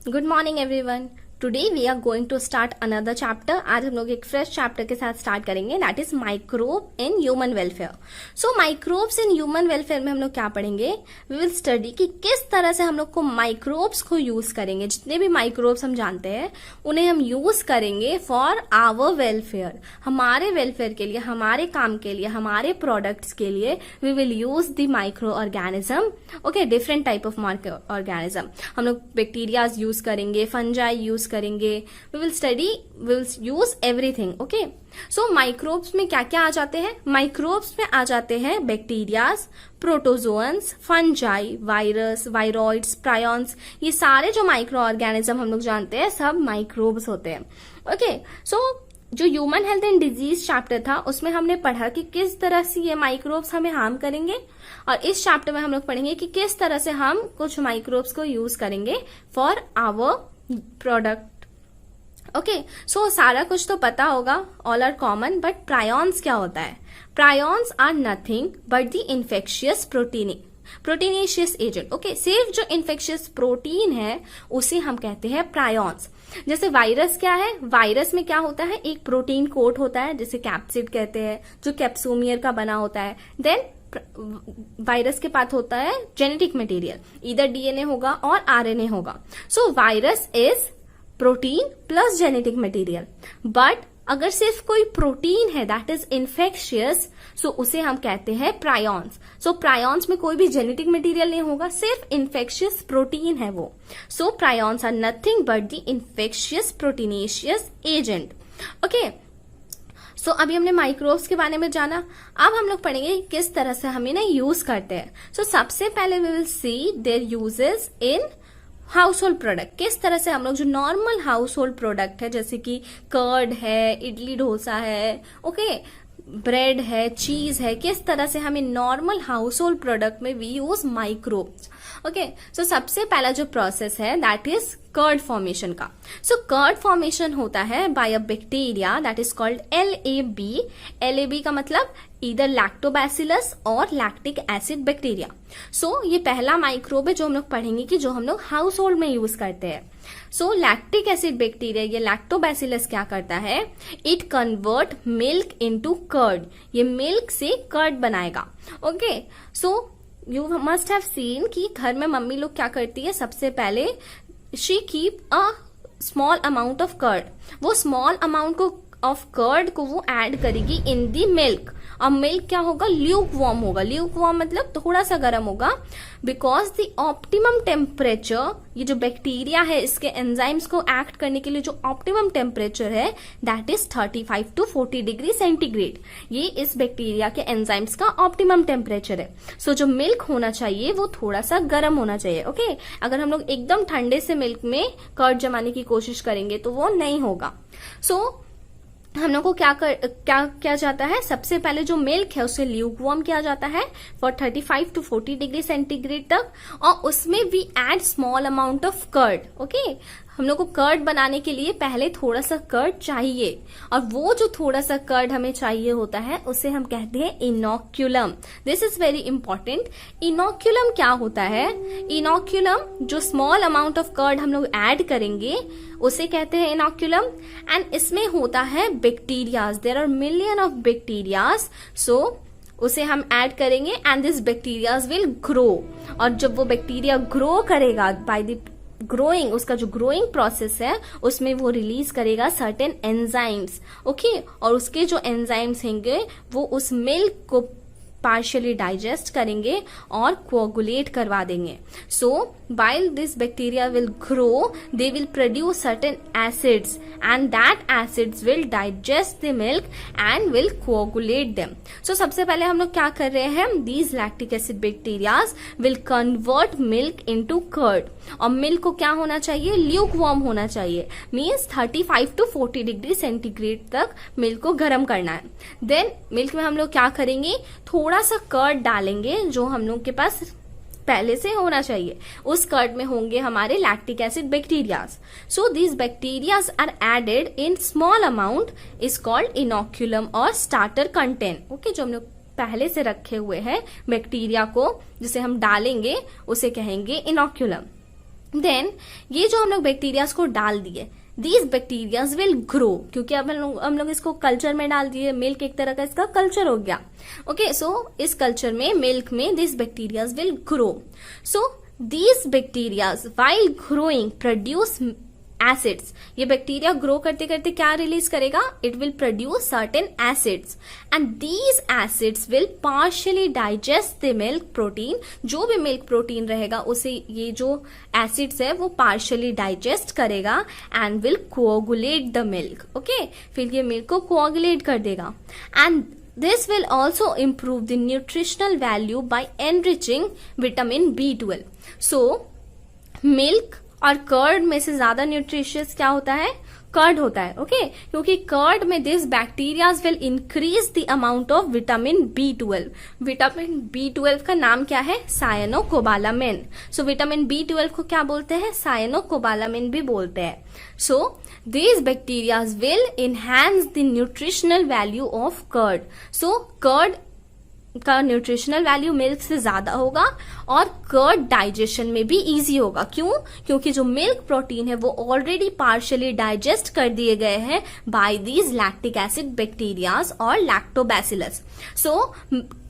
Good morning everyone. Today we are going to start another chapter. आज हम लोग एक फ्रेश चैप्टर के साथ स्टार्ट करेंगे, that is microbe in human welfare. So microbes in human welfare में हम लोग क्या पढ़ेंगे, वी विल स्टडी कि किस तरह से हम लोग को माइक्रोब्स को यूज करेंगे। जितने भी माइक्रोब्स हम जानते हैं उन्हें हम यूज करेंगे फॉर आवर वेलफेयर, हमारे वेलफेयर के लिए, हमारे काम के लिए, हमारे प्रोडक्ट्स के लिए we will use the micro organism. Okay, different type of micro organism. हम लोग बैक्टीरियाज यूज करेंगे, फंजाई यूज करेंगे, we will study, we will use everything. Okay, so microbes में क्या क्या आ जाते हैं? माइक्रोब्स में आ जाते हैं bacterias, protozoans, fungi, virus, viroids, prions. ये सारे जो माइक्रो ऑर्गेनिज्म हम लोग जानते हैं सब माइक्रोब्स होते हैं। ओके, सो जो human health and disease chapter था उसमें हमने पढ़ा कि किस तरह से ये माइक्रोब्स हमें हार्म करेंगे, और इस चैप्टर में हम लोग पढ़ेंगे कि किस तरह से हम कुछ माइक्रोब्स को यूज करेंगे for our product. Okay, so सारा कुछ तो पता होगा, all are common, but prions क्या होता है? Prions are nothing but the infectious proteinaceous agent. Okay, सिर्फ जो इन्फेक्शियस प्रोटीन है उसे हम कहते हैं प्रायॉन्स। जैसे वायरस क्या है? वायरस में क्या होता है, एक प्रोटीन कोट होता है जिसे कैप्सिड कहते हैं, जो कैप्सोमियर का बना होता है। देन वायरस के पास होता है जेनेटिक मटेरियल, इधर डीएनए होगा और आरएनए होगा। सो virus is protein plus genetic material. But अगर सिर्फ कोई प्रोटीन है दैट इज इन्फेक्शियस, सो उसे हम कहते हैं प्रायॉन्स। सो प्रायॉन्स में कोई भी जेनेटिक मटेरियल नहीं होगा, सिर्फ इन्फेक्शियस प्रोटीन है वो। So prions are nothing but the infectious proteinaceous agent. Okay, so अभी हमने माइक्रोब्स के बारे में जाना। अब हम लोग पढ़ेंगे किस तरह से हम इन्हें यूज करते हैं। सो सबसे पहले we will see their uses in household product. किस तरह से हम लोग जो नॉर्मल हाउस होल्ड प्रोडक्ट है, जैसे कि कर्ड है, इडली डोसा है, ओके, ब्रेड है, चीज है, किस तरह से हमें नॉर्मल हाउस होल्ड प्रोडक्ट में वी यूज माइक्रोब्स। ओके, सो सबसे पहला जो प्रोसेस है दैट इज कर्ड फॉर्मेशन का। सो कर्ड फॉर्मेशन होता है by a bacteria that is called LAB। LAB का मतलब इधर लैक्टोबैसिलस और लैक्टिक एसिड बैक्टीरिया। सो ये पहला माइक्रोब है जो हम लोग पढ़ेंगे कि जो हम लोग हाउस होल्ड में यूज करते हैं। सो लैक्टिक एसिड बैक्टीरिया, ये लैक्टोबैसिलस क्या करता है, it convert milk into curd. ये मिल्क से कर्ड बनाएगा। Okay, so you must have seen कि घर में मम्मी लोग क्या करती है, सबसे पहले she keep a small amount of curd. वो स्मॉल अमाउंट ऑफ कर्ड को वो ऐड करेगी इन दी मिल्क। और मिल्क क्या होगा, ल्यूक वार्म होगा। ल्यूक वार्म मतलब थोड़ा सा गर्म होगा, बिकॉज द ऑप्टिमम टेम्परेचर, ये जो बैक्टीरिया है इसके एंजाइम्स को एक्ट करने के लिए जो ऑप्टिमम टेम्परेचर है that is 35 to 40 degree centigrade. ये इस बैक्टीरिया के एंजाइम्स का ऑप्टिमम टेम्परेचर है। सो जो मिल्क होना चाहिए वो थोड़ा सा गर्म होना चाहिए। ओके, अगर हम लोग एकदम ठंडे से मिल्क में कर्ड जमाने की कोशिश करेंगे तो वो नहीं होगा। सो हम लोग को क्या जाता है, सबसे पहले जो मिल्क है उसे ल्यूक वार्म किया जाता है फॉर 35 to 40 डिग्री सेंटीग्रेड तक, और उसमें we add small amount of curd. Okay, हम लोग को कर्ड बनाने के लिए पहले थोड़ा सा कर्ड चाहिए, और वो जो थोड़ा सा कर्ड हमें चाहिए होता है उसे हम कहते हैं inoculum. This is very important. Inoculum क्या होता है? इनोक्यूलम, जो स्मॉल अमाउंट ऑफ कर्ड हम लोग ऐड करेंगे उसे कहते हैं इनोक्यूलम। एंड इसमें होता है bacterias, there are million of bacterias. So उसे हम ऐड करेंगे and this bacterias will grow. और जब वो बैक्टीरिया ग्रो करेगा, बाय द ग्रोइंग, उसका जो ग्रोइंग प्रोसेस है उसमें वो रिलीज करेगा सर्टेन एंजाइम्स। ओके, और उसके जो एंजाइम्स होंगे वो उस मिल्क को पार्शियली डाइजेस्ट करेंगे और कोगुलेट करवा देंगे। सो while this bacteria will grow, they will produce certain acids and that acids will digest the milk and will coagulate them. So सबसे पहले हम लोग क्या कर रहे हैं, these lactic acid bacteria will convert milk into curd. और milk को क्या होना चाहिए, ल्यूक वार्म होना चाहिए, मीन्स 35 to 40 डिग्री सेंटीग्रेड तक मिल्क को गर्म करना है। देन मिल्क में हम लोग क्या करेंगे, थोड़ा सा कर्ड डालेंगे जो हम लोग के पास पहले से होना चाहिए। उस कर्ड में होंगे हमारे lactic acid bacterias. So these bacterias are added in small amount, is called inoculum और स्टार्टर कंटेंट। ओके, जो हम लोग पहले से रखे हुए हैं बैक्टीरिया को जिसे हम डालेंगे उसे कहेंगे इनोक्यूलम। देन ये जो हम लोग बैक्टीरियाज को डाल दिए, दीज बैक्टीरियाज विल ग्रो, क्योंकि अब हम लोग इसको कल्चर में डाल दिए, मिल्क एक तरह का इसका कल्चर हो गया। ओके, सो इस कल्चर में, मिल्क में, this bacterias will grow. So these bacterias while growing produce acids. ये बैक्टीरिया ग्रो करते करते क्या रिलीज करेगा? It will produce certain acids and these acids will partially digest the milk protein. जो भी मिल्क प्रोटीन रहेगा उसे ये जो एसिड्स है वो पार्शियली डाइजेस्ट करेगा and will coagulate the milk. Okay, फिर ये मिल्क को कोआगुलेट कर देगा and this will also improve the nutritional value by enriching vitamin B12. So milk और कर्ड में से ज्यादा न्यूट्रिशियस क्या होता है? कर्ड होता है। ओके, क्योंकि कर्ड में this bacterias will increase the amount of vitamin B12। Vitamin B12 का नाम क्या है? सायनोकोबालामिन। सो विटामिन B12 को क्या बोलते हैं? सायनोकोबालामिन भी बोलते हैं। सो these bacteria will enhance the nutritional value of curd. So curd का न्यूट्रिशनल वैल्यू मिल्क से ज्यादा होगा और कर्ड डाइजेशन में भी इजी होगा। क्यों? क्योंकि जो मिल्क प्रोटीन है वो ऑलरेडी पार्शियली डाइजेस्ट कर दिए गए हैं by these lactic acid bacterias और लैक्टोबैसिलस। सो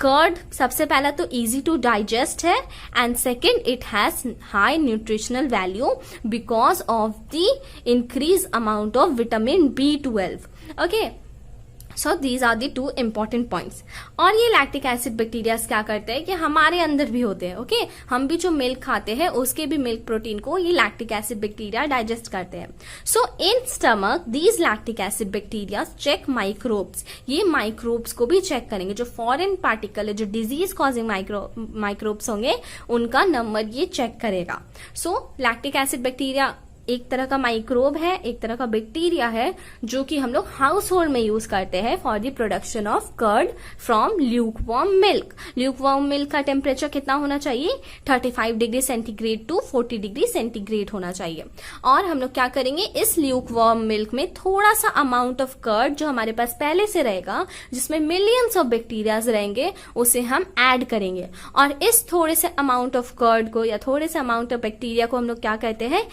कर्ड सबसे पहला तो इजी टू डाइजेस्ट है and second it has high nutritional value because of the increase amount of vitamin B12। Okay, so these are the two important points. और ये lactic acid bacteria क्या करते हैं कि हमारे अंदर भी होते हैं। ओके, हम भी जो मिल्क खाते हैं उसके भी मिल्क प्रोटीन को ये लैक्टिक एसिड बैक्टीरिया डाइजेस्ट करते हैं। So in stomach these lactic acid bacteria check microbes. ये माइक्रोब्स को भी चेक करेंगे, जो फॉरेन पार्टिकल है, जो डिजीज कॉजिंग माइक्रोब्स होंगे उनका नंबर ये चेक करेगा। सो लैक्टिक एसिड बैक्टीरिया एक तरह का माइक्रोब है, एक तरह का बैक्टीरिया है जो कि हम लोग हाउस होल्ड में यूज करते हैं for the production of curd from lukewarm milk. Lukewarm milk का टेम्परेचर कितना होना चाहिए? 35 degree centigrade to 40 degree centigrade होना चाहिए। और हम लोग क्या करेंगे, इस ल्यूकवार्म मिल्क में थोड़ा सा अमाउंट ऑफ कर्ड जो हमारे पास पहले से रहेगा, जिसमें मिलियंस ऑफ बैक्टीरियाज रहेंगे, उसे हम ऐड करेंगे। और इस थोड़े से अमाउंट ऑफ कर्ड को या थोड़े से अमाउंट ऑफ बैक्टीरिया को हम लोग क्या कहते हैं?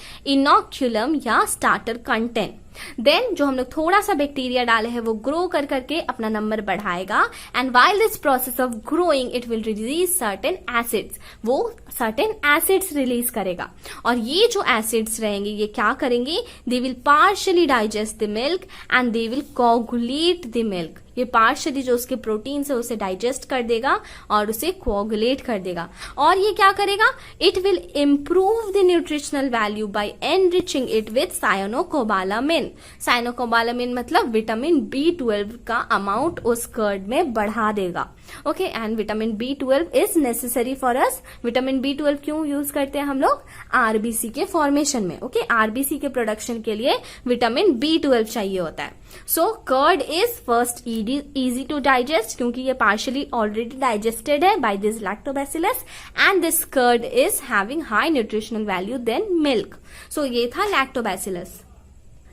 इनोक्यूलम या स्टार्टर कंटेंट। देन जो हम लोग थोड़ा सा बैक्टीरिया डाले हैं वो ग्रो कर करके अपना नंबर बढ़ाएगा and while this process of growing it will release certain acids. वो सर्टेन एसिड्स रिलीज करेगा और ये जो एसिड्स रहेंगे ये क्या करेंगे? They will partially digest the milk and they will coagulate the milk. ये पार्शियली जो उसके प्रोटीन है उसे डाइजेस्ट कर देगा और उसे कोगुलेट कर देगा। और ये क्या करेगा? It will improve the nutritional value by enriching it with cyanocobalamin. Cyanocobalamin मतलब विटामिन B12 का अमाउंट उस कर्ड में बढ़ा देगा। Okay, and vitamin B12 is necessary for us. Vitamin B12 क्यों यूज करते हैं हम लोग? आरबीसी के फॉर्मेशन में। ओके, आरबीसी के प्रोडक्शन के लिए विटामिन B12 चाहिए होता है। So curd is first easy to digest क्योंकि ये partially already digested है by this lactobacillus and this curd is having high nutritional value than milk. So ये था lactobacillus.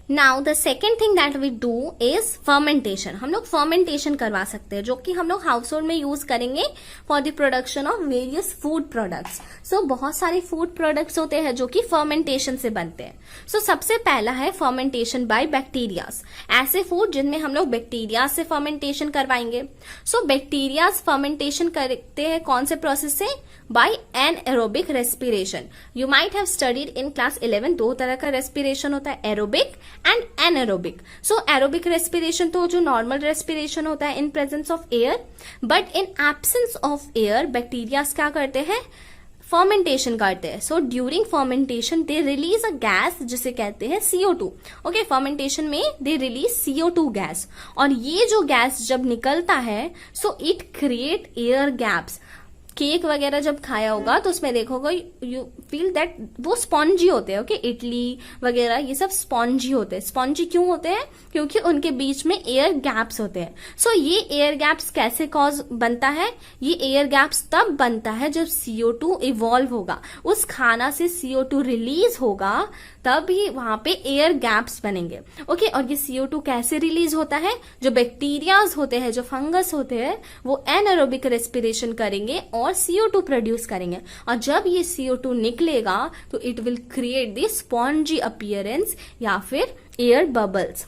Now the second thing that we do is fermentation. हम लोग fermentation करवा सकते हैं जो कि हम लोग हाउस होल्ड में यूज करेंगे for the production of various food products. So बहुत सारे फूड प्रोडक्ट्स होते हैं जो कि फर्मेंटेशन से बनते हैं। सो सबसे पहला है फर्मेंटेशन बाय बैक्टीरियाज। ऐसे फूड जिनमें हम लोग बैक्टीरिया से फर्मेंटेशन करवाएंगे। सो बैक्टीरियाज फर्मेंटेशन करते हैं कौन से प्रोसेस से? By anaerobic respiration. You might have studied in class 11 दो तरह का रेस्पिरेशन होता है, aerobic and anaerobic. So aerobic respiration तो जो नॉर्मल रेस्पिरेशन होता है in presence of air, but in absence of air bacteria क्या करते हैं? फर्मेंटेशन करते हैं। So during fermentation they release a gas जिसे कहते हैं CO2। ओके, फर्मेंटेशन में दे रिलीज CO2 गैस और ये जो गैस जब निकलता है so it create air gaps. Cake वगैरह जब खाया होगा तो उसमें देखोगे यू फील दैट वो स्पॉन्जी होते हैं। ओके, इडली वगैरह ये सब स्पॉन्जी होते हैं। स्पॉन्जी क्यों होते हैं? क्योंकि उनके बीच में एयर गैप्स होते हैं। सो ये एयर गैप्स कैसे कॉज बनता है? ये एयर गैप्स तब बनता है जब CO2 इवॉल्व होगा, उस खाना से CO2 रिलीज होगा, तब ही वहां पे एयर गैप्स बनेंगे। ओके, और ये CO2 कैसे रिलीज होता है? जो बैक्टीरियाज होते हैं, जो फंगस होते हैं, वो एनारोबिक रेस्पिरेशन करेंगे और और CO2 प्रोड्यूस करेंगे, और जब ये CO2 निकलेगा तो it will create the spongy appearance या फिर एयर बबल्स।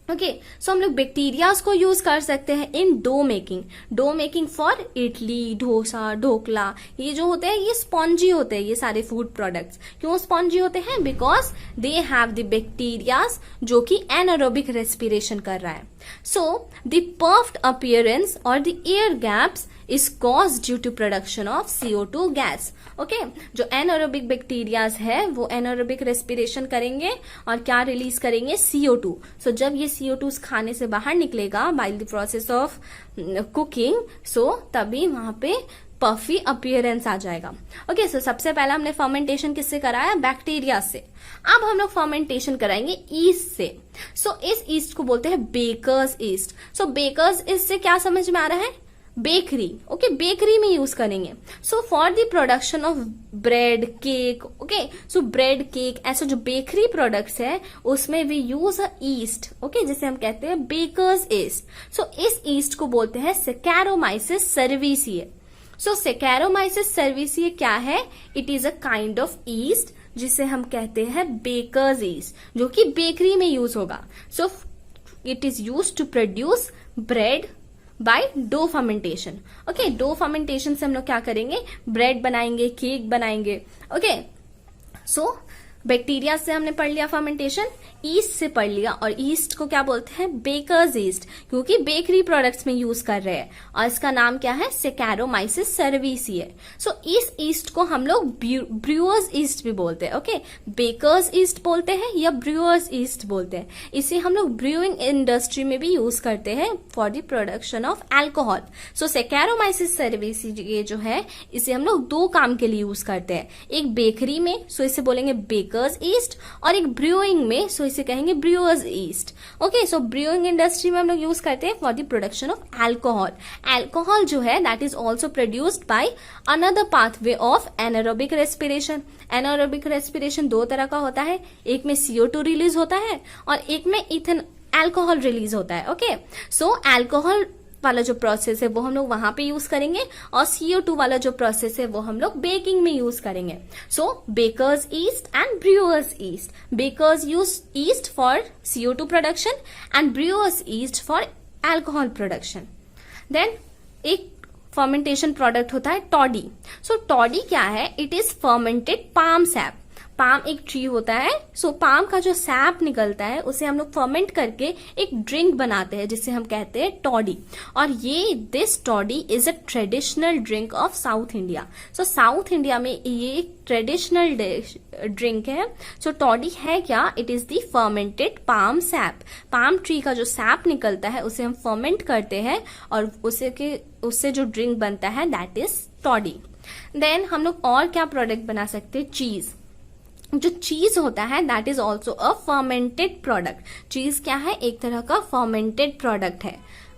ओके, सो हम लोग बैक्टीरियाज को यूज कर सकते हैं in dough making for idli, dosa, dhokla. ये जो होते हैं ये स्पॉन्जी होते हैं, ये सारे फूड प्रोडक्ट्स क्यों स्पॉन्जी होते हैं? Because they have the bacterias जो कि एनारोबिक रेस्पिरेशन कर रहा है। सो द पफ्ड अपीयरेंस और the air gaps is caused due to production of CO2 gas. Okay, जो एनारोबिक बैक्टीरियाज है वो एनारोबिक रेस्पिरेशन करेंगे और क्या रिलीज करेंगे? CO2. सो जब ये CO2 खाने से बाहर निकलेगा by the process of cooking, so तभी वहां पे पफी अपीयरेंस आ जाएगा। ओके, सो सबसे पहला हमने फर्मेंटेशन किससे कराया? बैक्टीरिया से। अब हम लोग फर्मेंटेशन कराएंगे ईस्ट से। सो इस ईस्ट को बोलते हैं baker's yeast. So bakers yeast से क्या समझ में आ रहा है? बेकरी। ओके, बेकरी में यूज करेंगे। So for the production of bread, cake, okay, so bread, cake, ऐसा जो बेकरी प्रोडक्ट्स है उसमें we use a yeast, okay, जिसे हम कहते हैं बेकर्स ईस्ट। सो इस ईस्ट को बोलते हैं सेकेरोमाइसिस सर्विसिए। सो सेकेरोमाइसिस सर्विसिए क्या है? It is a kind of east जिसे हम कहते हैं बेकर्स ईस्ट, जो कि बेकरी में यूज होगा। So it is use to produce bread by dough fermentation. Okay, dough fermentation से हम लोग क्या करेंगे? ब्रेड बनाएंगे, केक बनाएंगे। ओके, सो बैक्टीरिया से हमने पढ़ लिया फर्मेंटेशन, ईस्ट से पढ़ लिया, और ईस्ट को क्या बोलते हैं? बेकर्स ईस्ट, क्योंकि बेकरी प्रोडक्ट्स में यूज कर रहे हैं, और इसका नाम क्या है? सेकेरोमाइसिस सर्विसिए। सो इस ईस्ट को हम लोग ब्रूअर्स ईस्ट भी बोलते हैं। ओके, बेकर्स ईस्ट बोलते हैं या ब्रूअर्स ईस्ट बोलते हैं। इसे हम लोग ब्रूइंग इंडस्ट्री में भी यूज करते हैं for the production of alcohol. So Saccharomyces cerevisiae जो है इसे हम लोग दो काम के लिए यूज करते हैं, एक बेकरी में, सो इसे बोलेंगे बेकर्स ईस्ट, और एक ब्रूइंग में, सो इसे कहेंगे ब्रूअर्स ईस्ट। ओके, सो ब्रूइंग इंडस्ट्री में हम लोग यूज करते हैं for the production of alcohol. Alcohol जो है that is also produced by another pathway of anaerobic respiration. Anaerobic respiration दो तरह का होता है, एक में CO2 रिलीज होता है और एक में इथेन अल्कोहल रिलीज होता है। ओके, सो अल्कोहल वाला जो प्रोसेस है वो हम लोग वहां पे यूज करेंगे, और CO2 वाला जो प्रोसेस है वो हम लोग बेकिंग में यूज करेंगे। So bakers yeast and brewers yeast. Bakers use yeast for CO2 production and brewers yeast for alcohol production. Then एक फर्मेंटेशन प्रोडक्ट होता है टॉडी। सो टॉडी क्या है? It is fermented palm sap. Palm एक tree होता है, सो palm का जो सैप निकलता है उसे हम लोग फर्मेंट करके एक ड्रिंक बनाते हैं जिसे हम कहते हैं टॉडी। और ये this toddy is a traditional drink of south India. So south India में ये ट्रेडिशनल ड्रिंक है। सो टॉडी है क्या? It is the fermented palm sap. Palm tree का जो सैप निकलता है उसे हम फर्मेंट करते हैं और उससे जो ड्रिंक बनता है दैट इज टॉडी। देन हम लोग और क्या प्रोडक्ट बना सकते हैं? चीज। जो चीज होता है that is also a fermented product. चीज क्या है? एक तरह का फर्मेंटेड प्रोडक्ट है।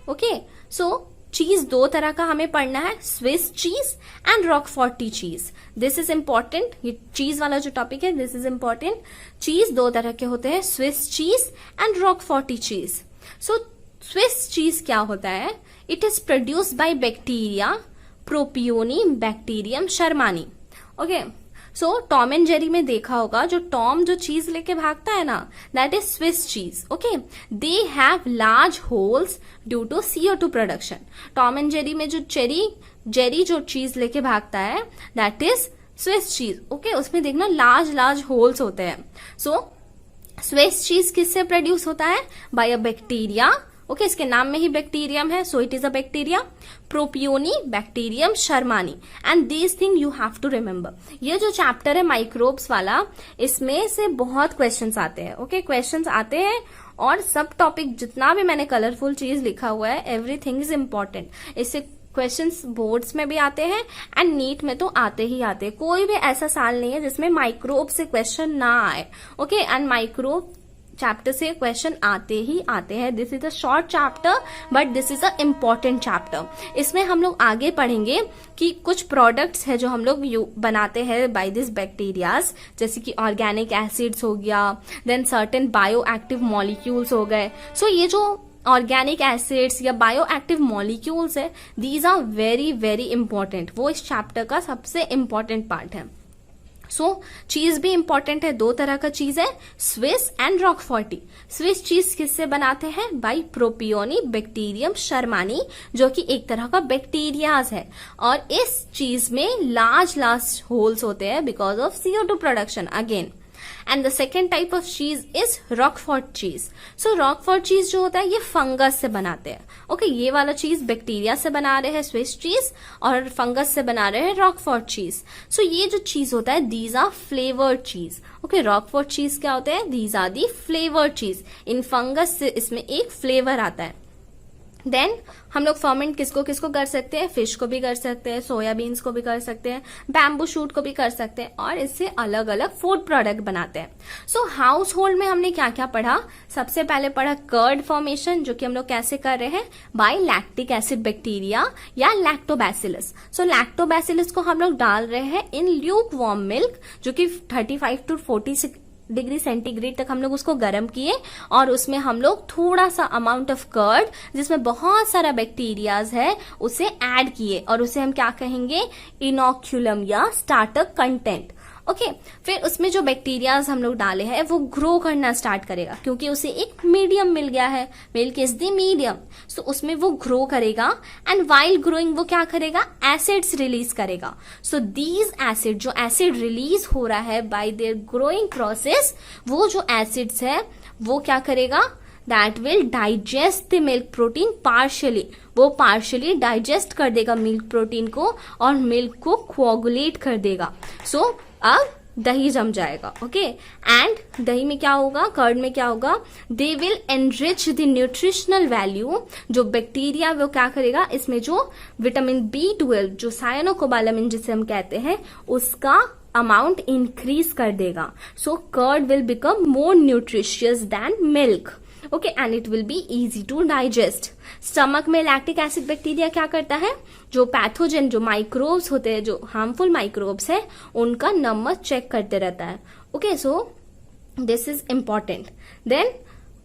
ओके, सो चीज दो तरह का हमें पढ़ना है, स्विस चीज एंड रॉकफोर्टी चीज। दिस इज इंपॉर्टेंट, ये चीज वाला जो टॉपिक है दिस इज इंपॉर्टेंट। चीज दो तरह के होते हैं, स्विस चीज एंड रॉकफोर्टी चीज। सो स्विस चीज क्या होता है? It is produced by bacteria Propionibacterium shermanii. Okay, so Tom and Jerry में देखा होगा जो टॉम जो चीज लेके भागता है ना that is Swiss cheese. Okay, they have large holes due to CO2 production. Tom and Jerry में जो जेरी जो चीज लेके भागता है that is Swiss cheese. Okay, उसमें देखना लार्ज होल्स होते हैं। सो स्विस चीज किससे प्रोड्यूस होता है? By a bacteria. ओके, इसके नाम में ही बैक्टीरियम है, so it is a bacteria Propionibacterium shermanii. And this thing you have to remember. ये जो चैप्टर है माइक्रोब्स वाला, इसमें से बहुत क्वेश्चंस आते हैं। ओके, क्वेश्चंस आते हैं और सब टॉपिक जितना भी मैंने कलरफुल चीज लिखा हुआ है एवरीथिंग इज इम्पोर्टेंट। इससे क्वेश्चंस बोर्ड्स में भी आते हैं एंड नीट में तो आते ही आते हैं। कोई भी ऐसा साल नहीं है जिसमें माइक्रोब से क्वेश्चन ना आए। ओके, एंड माइक्रोब चैप्टर से क्वेश्चन आते ही आते हैं। This is a short chapter but this is a important chapter. इसमें हम लोग आगे पढ़ेंगे कि कुछ प्रोडक्ट्स है जो हम लोग बनाते हैं बाय दिस बैक्टीरियाज, जैसे कि ऑर्गेनिक एसिड्स हो गया, then certain bioactive molecules हो गए। सो ये जो ऑर्गेनिक एसिड्स या बायो एक्टिव मॉलिक्यूल्स है, these are very very important. वो इस चैप्टर का सबसे इंपॉर्टेंट पार्ट है। चीज भी इंपॉर्टेंट है, दो तरह का चीज है, Swiss and Roquefort. Swiss cheese किससे बनाते हैं? बाई प्रोपियोनी बैक्टीरियम शर्मानी, जो कि एक तरह का बैक्टीरियाज है, और इस चीज में लार्ज लार्ज होल्स होते हैं because of CO2 production again. And the second type of चीज इज रॉकफोर्ट चीज। सो रॉकफोर्ट चीज जो होता है ये फंगस से बनाते हैं। ओके, ये वाला चीज बैक्टीरिया से बना रहे हैं स्विस चीज, और फंगस से बना रहे हैं रॉकफोर्ट चीज। सो ये जो चीज होता है दीज आर फ्लेवर्ड चीज। ओके, रॉकफोर्ट चीज क्या होते हैं? दीज आर दी फ्लेवर्ड चीज। इन फंगस से इसमें एक फ्लेवर आता है। देन हम लोग फर्मेंट किसको किसको कर सकते हैं? फिश को भी कर सकते हैं, सोयाबीन्स को भी कर सकते हैं, बैम्बू शूट को भी कर सकते हैं, और इससे अलग अलग फूड प्रोडक्ट बनाते हैं। सो हाउस होल्ड में हमने क्या क्या पढ़ा? सबसे पहले पढ़ा कर्ड फॉर्मेशन, जो कि हम लोग कैसे कर रहे हैं? बाय लैक्टिक एसिड बैक्टीरिया या लैक्टोबैसिलस। सो लैक्टोबैसिलस को हम लोग डाल रहे हैं इन ल्यूक वार्म मिल्क, जो कि 35 to 40 डिग्री सेंटीग्रेड तक हम लोग उसको गर्म किए, और उसमें हम लोग थोड़ा सा अमाउंट ऑफ कर्ड जिसमें बहुत सारा बैक्टीरियाज है उसे ऐड किए, और उसे हम क्या कहेंगे? इनोक्यूलम या स्टार्टर कंटेंट। ओके, फिर उसमें जो बैक्टीरियाज हम लोग डाले हैं वो ग्रो करना स्टार्ट करेगा, क्योंकि उसे एक मीडियम मिल गया है, मिल्क इज द मीडियम। सो उसमें वो ग्रो करेगा, एंड वाइल ग्रोइंग वो क्या करेगा? एसिड्स रिलीज करेगा। सो दीज एसिड, जो एसिड रिलीज हो रहा है बाय देयर ग्रोइंग प्रोसेस, वो जो एसिड्स है वो क्या करेगा? That will digest the milk protein partially. वो पार्शियली डाइजेस्ट कर देगा मिल्क प्रोटीन को, और मिल्क को कोआगुलेट कर देगा। सो अब दही जम जाएगा। ओके, एंड दही में क्या होगा? कर्ड में क्या होगा? They will enrich the nutritional value. जो बैक्टीरिया वो क्या करेगा? इसमें जो विटामिन B12, जो साइनोकोबालामिन जिसे हम कहते हैं, उसका अमाउंट इंक्रीज कर देगा। So curd will become more nutritious than milk. Okay, and it will be easy to digest. Stomach में लैक्टिक एसिड बैक्टीरिया क्या करता है? जो पैथोजन, जो माइक्रोब्स होते हैं, जो हार्मफुल माइक्रोब्स है, उनका नंबर चेक करते रहता है। Okay, so this is important. Then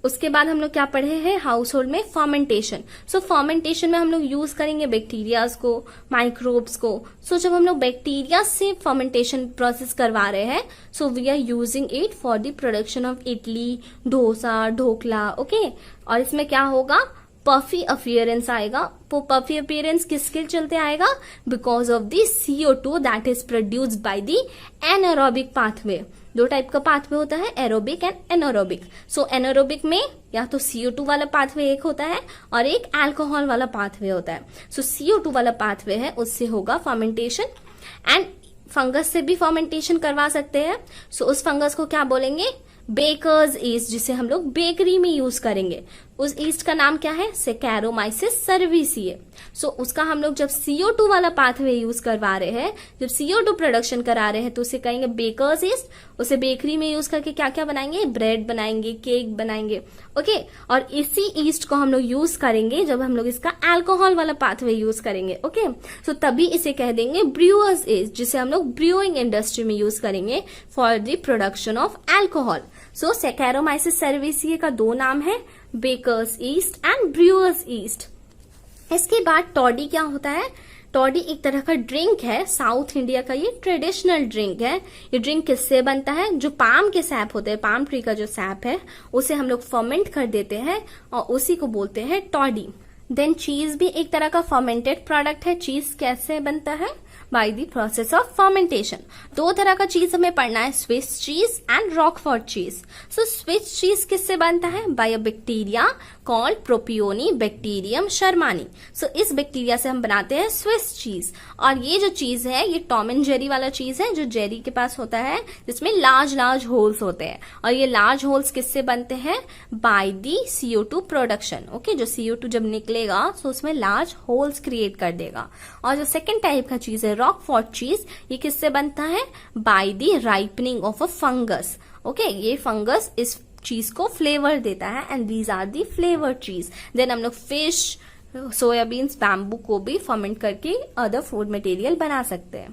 उसके बाद हम लोग क्या पढ़े हैं हाउस होल्ड में? फर्मेंटेशन। सो फर्मेंटेशन में हम लोग यूज करेंगे बैक्टीरियाज को, माइक्रोब्स को। सो जब हम लोग बैक्टीरिया से फर्मेंटेशन प्रोसेस करवा रहे हैं, so we are using it for the production of idli, dosa, dhokla. Okay, और इसमें क्या होगा? पफी अपीयरेंस आएगा। वो पफी अपीयरेंस किसके चलते आएगा? Because of the CO2 that is produced bye the anaerobic pathway. दो टाइप का पाथवे होता है, aerobic and anaerobic. So anaerobic में या तो CO2 वाला पाथवे एक होता है, और एक अल्कोहल वाला पाथवे होता है। सो CO2 वाला पाथवे है, उससे होगा फर्मेंटेशन। एंड फंगस से भी फर्मेंटेशन करवा सकते हैं। सो उस फंगस को क्या बोलेंगे? बेकर्स ईस्ट, जिसे हम लोग बेकरी में यूज करेंगे। उस ईस्ट का नाम क्या है? सेकैरोमाइसिस सर्विसिए। सो उसका हम लोग जब CO2 वाला पाथवे यूज करवा रहे हैं, जब CO2 प्रोडक्शन करा रहे हैं, तो उसे कहेंगे बेकर्स ईस्ट। उसे बेकरी में यूज करके क्या क्या बनाएंगे? ब्रेड बनाएंगे, केक बनाएंगे। ओके, और इसी ईस्ट को हम लोग यूज करेंगे जब हम लोग इसका अल्कोहल वाला पाथवे यूज करेंगे। ओके, सो तभी इसे कह देंगे ब्रूअर्स ईस्ट, जिसे हम लोग ब्रूइंग इंडस्ट्री में यूज करेंगे for the production of alcohol. So Saccharomyces cerevisiae का दो नाम है, bakers yeast and brewers yeast. इसके बाद टॉडी क्या होता है? टॉडी एक तरह का ड्रिंक है, साउथ इंडिया का ये ट्रेडिशनल ड्रिंक है। ये ड्रिंक किससे बनता है? जो पाम के सैप होते हैं, पाम ट्री का जो सैप है, उसे हम लोग फर्मेंट कर देते हैं, और उसी को बोलते हैं टॉडी। देन चीज भी एक तरह का फर्मेंटेड प्रोडक्ट है। चीज कैसे बनता है? Bye the process of fermentation. दो तरह का चीज हमें पढ़ना है, स्विस चीज एंड रॉकफोर्ट चीज। सो स्विस चीज किससे बनता है? By a bacteria called Propionibacterium shermanii. So इस बैक्टीरिया से हम बनाते हैं स्विस चीज। और ये जो चीज है ये टॉम एंड जेरी वाला चीज है, जो जेरी के पास होता है, जिसमें लार्ज लार्ज होल्स होते हैं। और ये लार्ज होल्स किससे बनते हैं? By the CO2 production. Okay, जो CO2 जब निकलेगा तो उसमें लार्ज होल्स क्रिएट कर देगा। और जो सेकेंड टाइप का चीज है रॉकफोर्ट चीज, ये किससे बनता है? By the ripening of a fungus. Okay, ये फंगस इस चीज को फ्लेवर देता है, and these are the flavour cheese. Then हम लोग फिश, सोयाबीन्स, बैम्बू को भी फर्मेंट करके अदर फूड मटेरियल बना सकते हैं।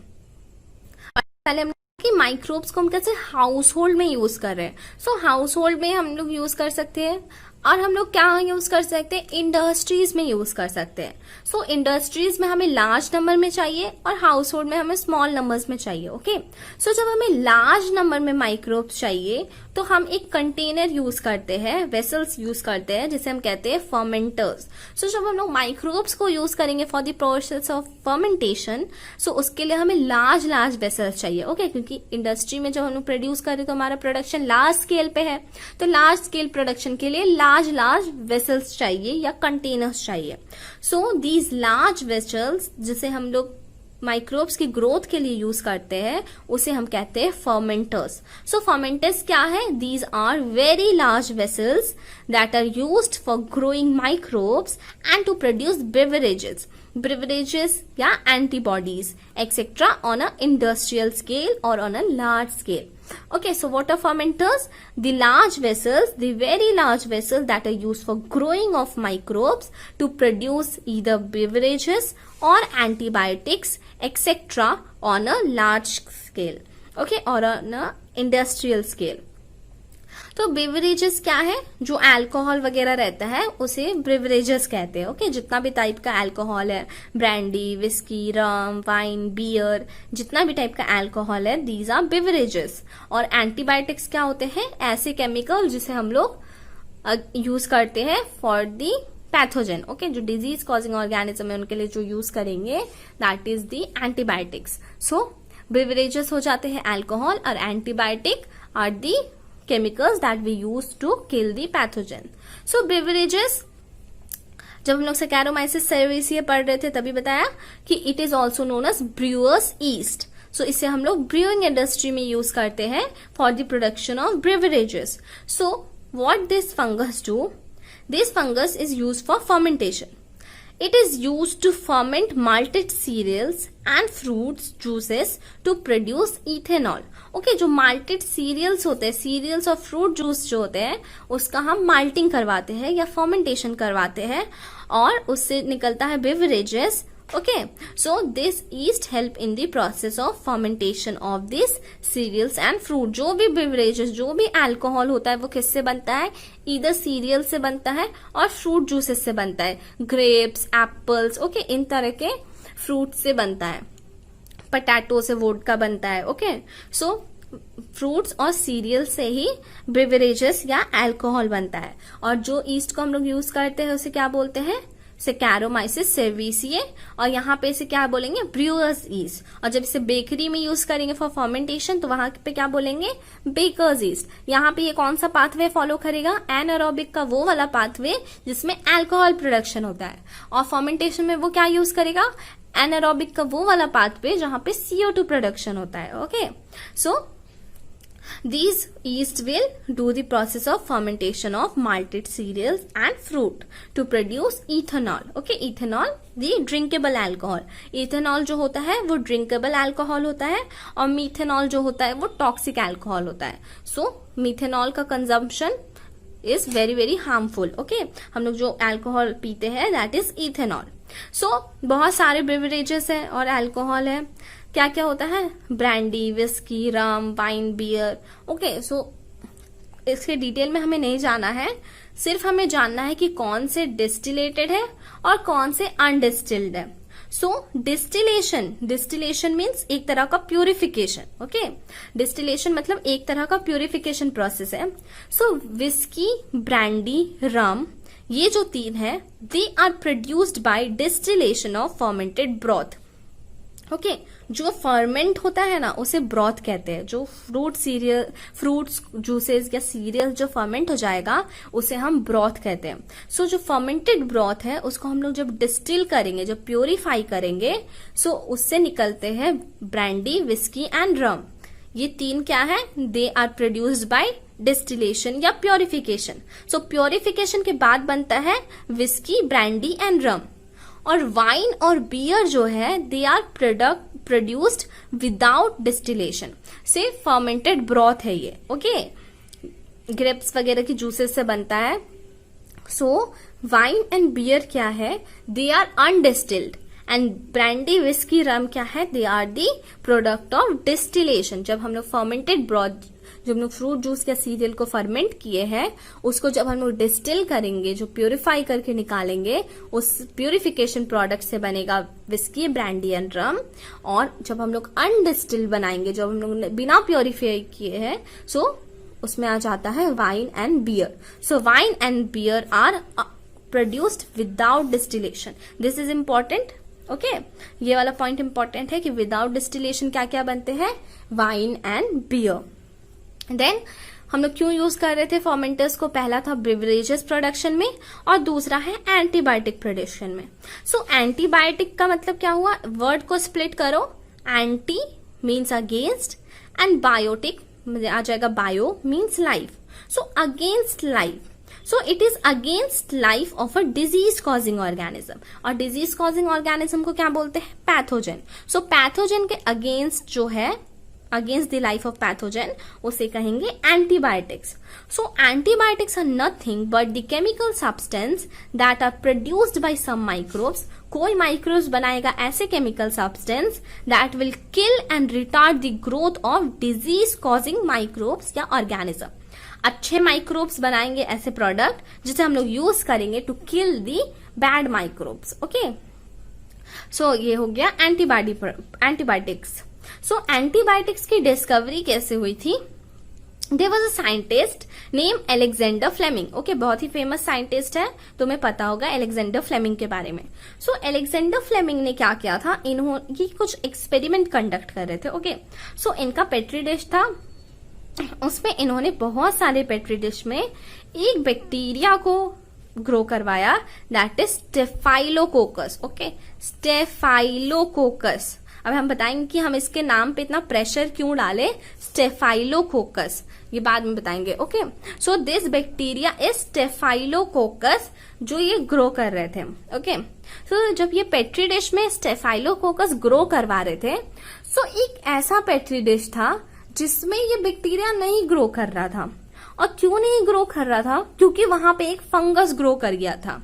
पहले हम कि माइक्रोब्स को हम कैसे हाउस होल्ड में यूज कर रहे हैं। सो हाउस होल्ड में हम लोग यूज कर सकते हैं और हम लोग क्या यूज कर सकते हैं, इंडस्ट्रीज में यूज कर सकते हैं। सो इंडस्ट्रीज में हमें लार्ज नंबर में चाहिए और हाउस होल्ड में हमें स्मॉल नंबर्स में चाहिए। ओके, सो जब हमें लार्ज नंबर में माइक्रोब्स चाहिए तो हम एक कंटेनर यूज करते हैं, वेसल्स यूज करते हैं, जिसे हम कहते हैं फर्मेंटर्स। सो जब हम लोग माइक्रोब्स को यूज करेंगे for the process of fermentation, so उसके लिए हमें लार्ज लार्ज वेसल्स चाहिए। ओके, क्योंकि इंडस्ट्री में जब हम लोग प्रोड्यूस करें तो हमारा प्रोडक्शन लार्ज स्केल पे है, तो लार्ज स्केल प्रोडक्शन के लिए लार्ज लार्ज वेसल्स चाहिए या कंटेनर्स चाहिए। सो दीज लार्ज वेसल्स, जिसे हम लोग माइक्रोब्स की ग्रोथ के लिए यूज करते हैं, उसे हम कहते हैं फर्मेंटर्स। सो फर्मेंटर्स क्या है, these are very large vessels that are used for growing microbes and to produce beverages या antibodies etcetera on a industrial scale और on a large scale. Okay, so what are fermenters? The large vessels, the very large vessels that are used for growing of microbes to produce either beverages or antibiotics, etc. on a large scale. Okay, or on a industrial scale. तो beverages क्या है, जो alcohol वगैरह रहता है उसे beverages कहते हैं. ओके, जितना भी टाइप का अल्कोहल है, ब्रांडी, विस्की, रम, वाइन, बियर, जितना भी टाइप का अल्कोहल है, दीज आर बेवरेजेस. और एंटीबायोटिक्स क्या होते हैं, ऐसे केमिकल जिसे हम लोग यूज करते हैं फॉर दी पैथोजन. ओके, जो डिजीज कॉजिंग ऑर्गेनिज्म है उनके लिए जो यूज करेंगे, that is the antibiotics. So beverages हो जाते हैं अल्कोहल और antibiotic are the chemicals that we use to kill the pathogen. So beverages, जब हम लोग Saccharomyces cerevisiae पढ़ रहे थे तभी बताया कि it is also known as brewer's yeast. So इसे हम लोग brewing industry में यूज करते हैं for the production of beverages. So what this fungus do? This fungus is used for fermentation. It is used to ferment malted cereals and fruits juices to produce ethanol. Okay, जो malted cereals होते हैं, cereals और fruit juice जो होते हैं, उसका हम malting करवाते हैं या fermentation करवाते हैं और उससे निकलता है beverages. Okay, so this yeast help in the process of fermentation of these cereals and fruit. जो भी beverages, जो भी alcohol होता है वो किससे बनता है, either cereal से बनता है और fruit juices से बनता है, grapes, apples, okay, इन तरह के fruit से बनता है, potato से वोडका बनता है. Okay, so फ्रूट्स और सीरियल से ही बेवरेजेस या अल्कोहल बनता है. और जो ईस्ट को हम लोग यूज करते हैं उसे क्या बोलते हैं, Saccharomyces cerevisiae, और यहाँ पे इसे क्या बोलेंगे, ब्रूअर्स ईस्ट. और जब इसे बेकरी में यूज करेंगे फॉर फर्मेंटेशन तो वहां पे क्या बोलेंगे, बेकर्स ईस्ट. यहाँ पे ये कौन सा पाथवे फॉलो करेगा, एनारोबिक का वो वाला पाथवे जिसमें अल्कोहल प्रोडक्शन होता है. और फर्मेंटेशन में वो क्या यूज करेगा, एनारोबिक का वो वाला पाथवे जहां पे CO2 प्रोडक्शन होता है. Okay, so these yeast will do the process of fermentation of malted cereals and fruit to produce ethanol. Okay, ethanol the drinkable alcohol. ethanol जो होता है वो drinkable alcohol होता है और methanol जो होता है वो toxic alcohol होता है. So methanol का consumption is very very harmful. Okay, हम लोग जो alcohol पीते हैं that is ethanol. So बहुत सारे beverages है और alcohol है. क्या क्या होता है, ब्रांडी, विस्की, रम, वाइन, बियर. ओके, सो इसके डिटेल में हमें नहीं जाना है, सिर्फ हमें जानना है कि कौन से डिस्टिलेटेड है और कौन से अनडिस्टिल्ड है. सो डिस्टिलेशन मीन्स एक तरह का प्यूरिफिकेशन. ओके, डिस्टिलेशन मतलब एक तरह का प्यूरिफिकेशन प्रोसेस है. सो विस्की, ब्रांडी, रम, ये जो तीन है, they are produced by distillation of fermented broth. Okay, जो फर्मेंट होता है ना उसे ब्रॉथ कहते हैं. जो फ्रूट्स जूसेस या सीरियल जो फर्मेंट हो जाएगा उसे हम ब्रॉथ कहते हैं. सो जो फर्मेंटेड ब्रॉथ है उसको हम लोग जब डिस्टिल करेंगे, जब प्योरीफाई करेंगे, सो उससे निकलते हैं ब्रांडी, विस्की एंड रम. ये तीन क्या है, they are produced by distillation या प्योरिफिकेशन. सो प्योरिफिकेशन के बाद बनता है विस्की, ब्रांडी एंड रम. और वाइन और बियर जो है they are produced without distillation. से फर्मेंटेड ब्रॉथ है ये. ओके, ग्रेप्स वगैरह की जूसेस से बनता है. सो वाइन एंड बियर क्या है, they are undistilled. And brandy, whisky, rum क्या है, they are the product of distillation. जब हम लोग फर्मेंटेड ब्रॉथ जो हम लोग फ्रूट जूस या सीरियल को फर्मेंट किए हैं उसको जब हम लोग डिस्टिल करेंगे, जो प्यूरिफाई करके निकालेंगे, उस प्यूरिफिकेशन प्रोडक्ट से बनेगा विस्की, ब्रांडी एंड रम। और जब हम लोग अनडिस्टिल बनाएंगे, जो हम लोग बिना प्योरीफाई किए हैं, सो उसमें आ जाता है wine and beer. So wine and beer are produced without distillation. This is important. Okay, ये वाला पॉइंट इंपॉर्टेंट है कि विदाउट डिस्टिलेशन क्या क्या बनते हैं, वाइन एंड बियर। देन हम लोग क्यों यूज कर रहे थे फर्मेंटर्स को, पहला था बेवरेजेस प्रोडक्शन में और दूसरा है एंटीबायोटिक प्रोडक्शन में। सो एंटीबायोटिक का मतलब क्या हुआ, वर्ड को स्प्लिट करो, anti means against and biotic आ जाएगा, bio means life. So against life, so it is against life of a disease causing organism. और डिजीज कॉजिंग ऑर्गेनिज्म को क्या बोलते हैं, पैथोजन। सो पैथोजन के अगेंस्ट जो है, against the life of pathogen, उसे कहेंगे antibiotics. So antibiotics are nothing but the chemical substance that are produced by some microbes. कोई माइक्रोब्स बनाएगा ऐसे chemical substance that will kill and retard the growth of disease causing microbes या ऑर्गेनिज्म। अच्छे microbes बनाएंगे ऐसे प्रोडक्ट जिसे हम लोग यूज करेंगे to kill the bad microbes. Okay, so ये हो गया एंटीबायोटिक्स। सो एंटीबायोटिक्स की डिस्कवरी कैसे हुई थी, there was a scientist name Alexander Fleming. Okay, बहुत ही फेमस साइंटिस्ट है, तुम्हें पता होगा अलेक्जेंडर फ्लेमिंग के बारे में। सो अलेक्जेंडर फ्लेमिंग ने क्या किया था, इन्होंने कुछ एक्सपेरिमेंट कंडक्ट कर रहे थे। ओके, सो इनका पेट्री डिश था, उसमें इन्होंने बहुत सारे पेट्री डिश में एक बैक्टीरिया को ग्रो करवाया, that is staphylococcus. Okay, staphylococcus. अब हम बताएंगे कि हम इसके नाम पे इतना प्रेशर क्यों डाले, स्टेफाइलोकोकस, ये बाद में बताएंगे। Okay, so this bacteria is staphylococcus, जो ये ग्रो कर रहे थे। ओके, सो जब ये पेट्री डिश में स्टेफाइलोकोकस ग्रो करवा रहे थे, सो एक ऐसा पेट्री डिश था जिसमें ये बैक्टीरिया नहीं ग्रो कर रहा था। और क्यों नहीं ग्रो कर रहा था, क्योंकि वहां पे एक फंगस ग्रो कर गया था।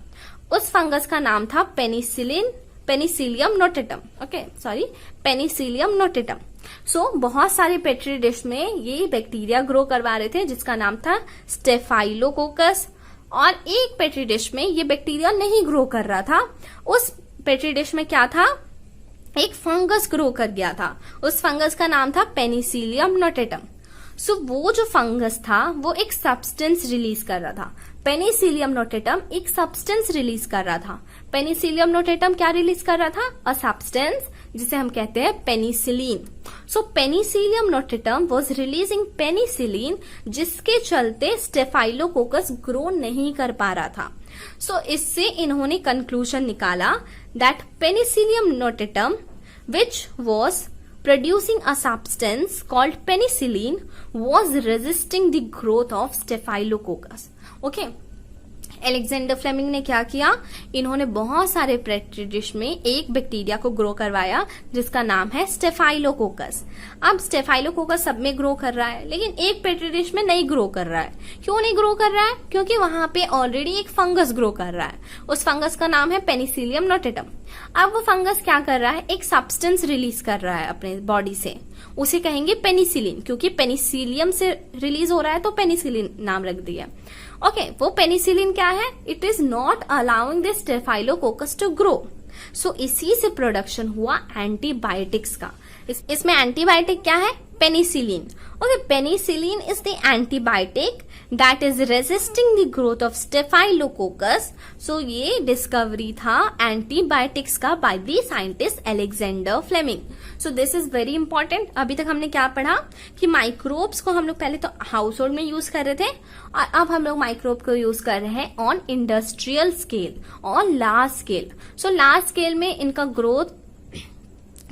उस फंगस का नाम था Penicillium notatum. Okay, sorry, Penicillium notatum. So बहुत सारे पेट्री डिश में ये बैक्टीरिया ग्रो करवा रहे थे जिसका नाम था स्टेफाइलोकोकस, और एक पेट्री डिश में ये बैक्टीरिया नहीं ग्रो कर रहा था। उस पेट्री डिश में क्या था, एक फंगस ग्रो कर गया था, उस फंगस का नाम था पेनिसिलियम नोटेटम। सो वो जो फंगस था वो एक सब्सटेंस रिलीज कर रहा था। पेनिसिलियम नोटेटम एक सब्सटेंस रिलीज कर रहा था। पेनिसिलियम नोटेटम क्या रिलीज कर रहा था, अ सब्सटेंस जिसे हम कहते हैं penicillin. So Penicillium notatum was releasing penicillin, जिसके चलते स्टेफाइलोकोकस ग्रो नहीं कर पा रहा था। सो इससे इन्होंने कंक्लूजन निकाला that Penicillium notatum which was producing a substance called penicillin was resisting the growth of staphylococcus. Okay, Alexander Fleming ने क्या किया, इन्होंने बहुत सारे पेट्री डिश में एक बैक्टीरिया को ग्रो करवाया जिसका नाम है स्टेफाइलोकोकस। अब स्टेफाइलोकोकस सब में ग्रो कर रहा है, लेकिन एक पेट्री डिश में नहीं ग्रो कर रहा है। क्यों नहीं ग्रो कर रहा है, क्योंकि वहां पे ऑलरेडी एक फंगस ग्रो कर रहा है। उस फंगस का नाम है पेनिसिलियम नोटेटम। अब वो फंगस क्या कर रहा है, एक सब्सटेंस रिलीज कर रहा है अपने बॉडी से, उसे कहेंगे पेनिसिलिन, क्योंकि पेनिसिलियम से रिलीज हो रहा है तो पेनिसिलिन नाम रख दिया। ओके, वो पेनिसिलिन क्या है, it is not allowing the Staphylococcus to grow. So इसी से प्रोडक्शन हुआ एंटीबायोटिक्स का। इसमें एंटीबायोटिक क्या है, penicillin. Okay, penicillin is the antibiotic that is resisting the growth of Staphylococcus. So ये डिस्कवरी था एंटीबायोटिक्स का by the scientist Alexander Fleming. So this is very important. अभी तक हमने क्या पढ़ा कि माइक्रोब्स को हम लोग पहले तो हाउस होल्ड में यूज कर रहे थे, और अब हम लोग माइक्रोब को यूज कर रहे हैं on industrial scale, on large scale. So large scale में इनका ग्रोथ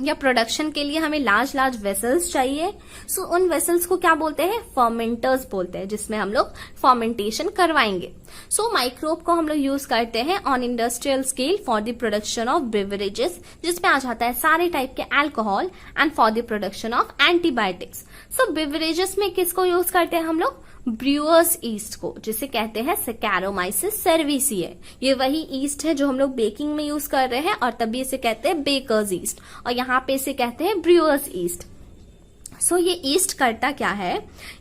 या प्रोडक्शन के लिए हमें लार्ज वेसल्स चाहिए। सो उन वेसल्स को क्या बोलते हैं, फर्मेंटर्स बोलते हैं, जिसमें हम लोग फर्मेंटेशन करवाएंगे। सो माइक्रोब को हम लोग यूज करते हैं on industrial scale for the production of beverages, जिसमें आ जाता है सारे टाइप के alcohol, and for the production of antibiotics. So beverages में किसको यूज करते हैं हम लोग, ब्रूअर्स ईस्ट को, जिसे कहते हैं सैकेरोमाइसिस सर्विसिए। ये वही ईस्ट है जो हम लोग बेकिंग में यूज कर रहे हैं, और तभी इसे कहते हैं बेकर्स ईस्ट, और यहाँ पे इसे कहते हैं ब्रूअर्स ईस्ट। सो ये ईस्ट करता क्या है,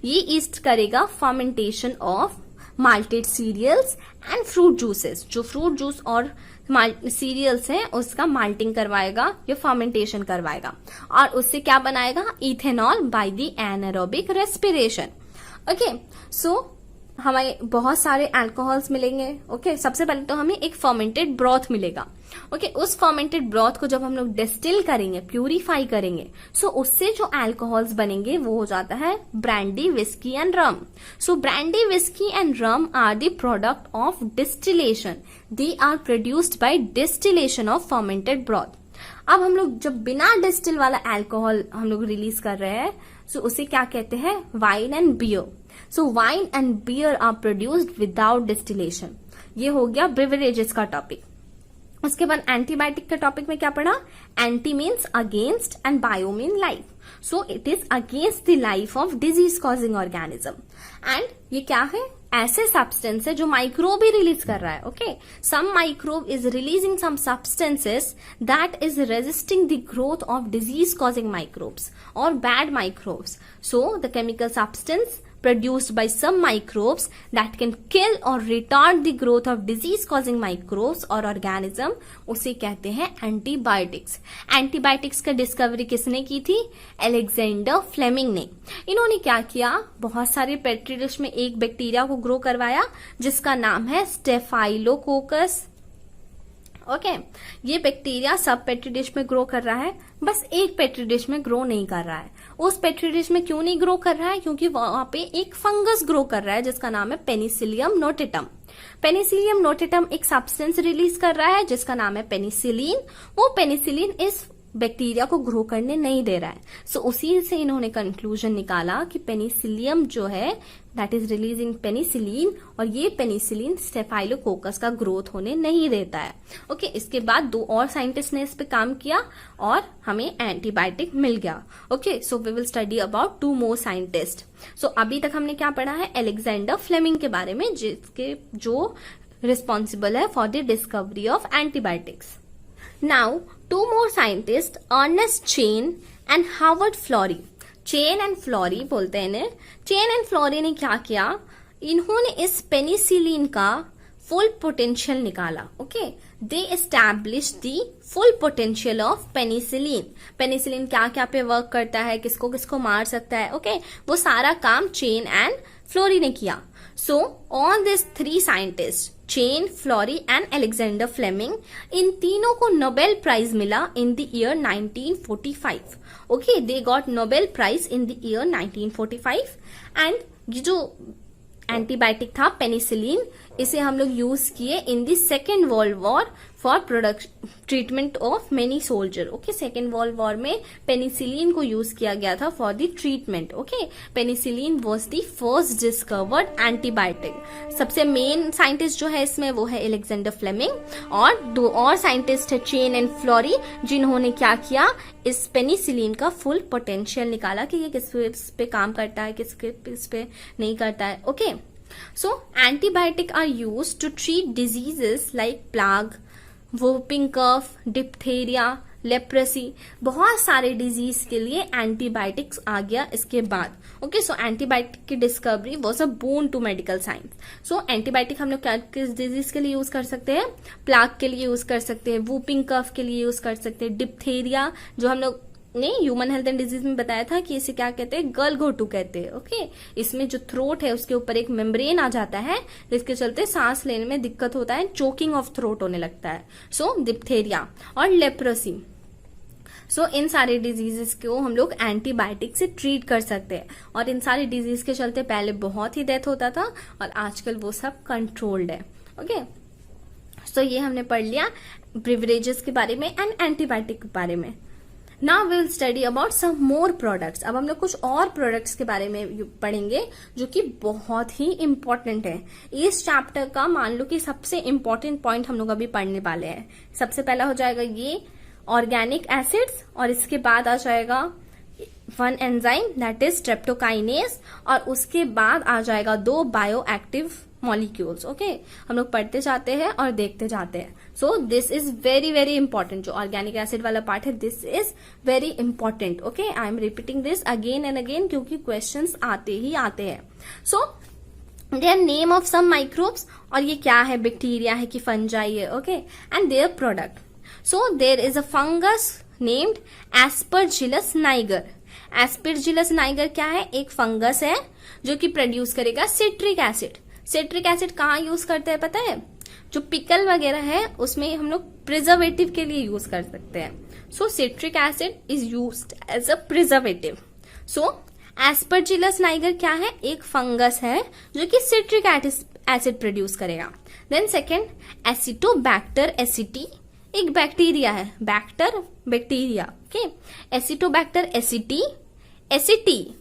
ये ईस्ट करेगा fermentation of malted cereals and fruit juices. जो फ्रूट जूस और सीरियल्स हैं उसका माल्टिंग करवाएगा या फर्मेंटेशन करवाएगा, और उससे क्या बनाएगा, ethanol by the anaerobic respiration. Okay, so हमें बहुत सारे अल्कोहल्स मिलेंगे। ओके, सबसे पहले तो हमें एक फर्मेंटेड ब्रॉथ मिलेगा। ओके, उस फर्मेंटेड ब्रॉथ को जब हम लोग डिस्टिल करेंगे, प्यूरिफाई करेंगे, सो उससे जो अल्कोहल्स बनेंगे वो हो जाता है brandy, whisky and rum. So brandy, whisky and rum are the product of distillation. They are produced by distillation of fermented broth. अब हम लोग जब बिना डिस्टिल वाला अल्कोहल हम लोग रिलीज कर रहे हैं, सो उसे क्या कहते हैं, wine and beer. So wine and beer are produced without distillation. ये हो गया ब्रिवरेजेस का टॉपिक। उसके बाद एंटीबायोटिक का टॉपिक में क्या पढ़ा, anti means against and bio mean life. So it is against the life of disease causing organism. And ये क्या है, ऐसे सब्सटेंस है जो माइक्रोब ही रिलीज कर रहा है। Okay, some microbe is releasing some substances that is resisting the growth of disease causing microbes और bad microbes. So the chemical substance produced by some microbes that can kill or retard the growth of disease causing microbes और organism, उसे कहते हैं antibiotics. Antibiotics का discovery किसने की थी, Alexander Fleming ने। इन्होंने क्या किया, बहुत सारे पेट्री डिश में एक बैक्टीरिया को ग्रो करवाया जिसका नाम है स्टेफाइलोकोकस। ओके, ये बैक्टीरिया सब पेट्री डिश में ग्रो कर रहा है, बस एक पेट्री डिश में ग्रो नहीं कर रहा है। उस पेट्री डिश में क्यों नहीं ग्रो कर रहा है, क्योंकि वहां पे एक फंगस ग्रो कर रहा है जिसका नाम है पेनिसिलियम नोटेटम। पेनिसिलियम नोटेटम एक सब्सटेंस रिलीज कर रहा है जिसका नाम है पेनिसिलिन। वो पेनिसिलिन इस बैक्टीरिया को ग्रो करने नहीं दे रहा है। सो उसी से इन्होंने कंक्लूजन निकाला कि पेनिसिलियम जो है दैट इज रिलीजिंग पेनिसिलिन, और ये पेनिसिलिन स्टेफाइलोकोकस का ग्रोथ होने नहीं देता है। ओके, इसके बाद 2 और साइंटिस्ट ने इस पे काम किया और हमें एंटीबायोटिक मिल गया। Okay, so we will study about 2 more scientist. So अभी तक हमने क्या पढ़ा है, अलेक्जेंडर फ्लेमिंग के बारे में, जिसके जो रिस्पॉन्सिबल है for the discovery of antibiotics. Now, 2 more scientists, Ernest Chain and Howard Florey. Chain and Florey बोलते हैं इन्हें। चेन एंड फ्लोरी ने क्या किया, इन्होंने इस पेनिसिलिन का फुल पोटेंशियल निकाला। Okay, they establish the full potential of penicillin. Penicillin क्या क्या पे वर्क करता है, किसको किसको मार सकता है। ओके, वो सारा काम चेन एंड फ्लोरी ने किया। So on this 3 scientist, Chain, Florey and Alexander Fleming, इन तीनों को नोबेल प्राइज मिला in the year 1945। Okay, they got Nobel prize in the year 1945। And ये जो एंटीबायोटिक था पेनिसिलिन, इसे हम लोग यूज किए in the second world war for treatment of many soldier. Okay, second world war में penicillin को यूज किया गया था for the treatment. Okay, penicillin was the first discovered antibiotic. सबसे मेन साइंटिस्ट जो है इसमें वो है अलेक्जेंडर फ्लेमिंग, और 2 और साइंटिस्ट है चेन एंड फ्लोरी, जिन्होंने क्या किया, इस पेनिसिलिन का फुल पोटेंशियल निकाला कि ये किस पे काम करता है, किस पे नहीं करता है। Okay, so antibiotic are used to treat diseases like plague, whooping cough, diphtheria, leprosy. बहुत सारे डिजीज के लिए एंटीबायोटिक्स आ गया इसके बाद। ओके, सो एंटीबायोटिक की discovery was a boon to medical science. So antibiotic हम लोग क्या किस डिजीज के लिए यूज कर सकते हैं, प्लाग के लिए यूज कर सकते हैं, वूपिंग कफ के लिए यूज कर सकते हैं, डिप्थेरिया जो हम लोग ने ह्यूमन हेल्थ एंड डिजीज में बताया था कि इसे क्या कहते हैं, गलघोटू कहते हैं। ओके, इसमें जो थ्रोट है उसके ऊपर एक मेम्ब्रेन आ जाता है जिसके चलते सांस लेने में दिक्कत होता है, चोकिंग ऑफ थ्रोट होने लगता है। सो डिप्थेरिया और लेप्रोसी। सो इन सारे डिजीजेस को हम लोग एंटीबायोटिक से ट्रीट कर सकते हैं, और इन सारे डिजीज के चलते पहले बहुत ही डेथ होता था और आजकल वो सब कंट्रोल्ड है। ओके, सो ये हमने पढ़ लिया ब्रिवरेजेस के बारे में एंड एंटीबायोटिक के बारे में। Now we will study about some more products. अब हम लोग कुछ और प्रोडक्ट्स के बारे में पढ़ेंगे जो कि बहुत ही इंपॉर्टेंट है। इस चैप्टर का मान लो कि सबसे इंपॉर्टेंट पॉइंट हम लोग अभी पढ़ने वाले हैं। सबसे पहला हो जाएगा ये ऑर्गेनिक एसिड्स, और इसके बाद आ जाएगा 1 एंजाइम दैट इज स्ट्रेप्टोकाइनेज, और उसके बाद आ जाएगा 2 बायो एक्टिव मॉलिक्यूल्स। ओके, हम लोग पढ़ते जाते हैं और देखते जाते हैं। So this is very very important. जो ऑर्गेनिक एसिड वाला पार्ट है, this is very important. Okay, I am repeating this again and again क्योंकि क्वेश्चंस आते ही आते हैं। So their name of some microbes, और ये क्या है, बैक्टीरिया है कि फंजाई है। Okay, and their product. So there is a fungus named Aspergillus niger. Aspergillus niger क्या है, एक फंगस है जो कि प्रोड्यूस करेगा सिट्रिक एसिड। सिट्रिक एसिड कहाँ यूज करते हैं पता है, जो पिकल वगैरह है उसमें हम लोग प्रिजर्वेटिव के लिए यूज कर सकते हैं। So citric acid is used as a preservative. So Aspergillus niger क्या है, एक फंगस है जो कि सिट्रिक एसिड प्रोड्यूस करेगा। देन सेकेंड, एसिटोबैक्टर एसिटी, एक बैक्टीरिया है, bacter bacteria. Okay, Acetobacter aceti, aceti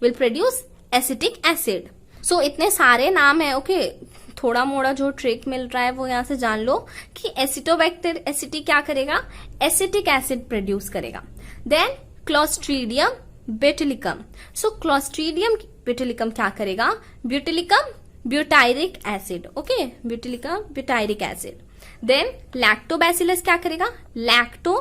will produce acetic acid. So इतने सारे नाम है। ओके, थोड़ा मोड़ा जो ट्रिक मिल रहा है वो यहां से जान लो कि एसिटोबैक्टर एसिटी क्या करेगा, एसिटिक एसिड प्रोड्यूस करेगा। Then Clostridium butylicum. So Clostridium butylicum क्या करेगा, butylicum butyric acid. Okay, butylicum butyric acid. Then Lactobacillus क्या करेगा, lacto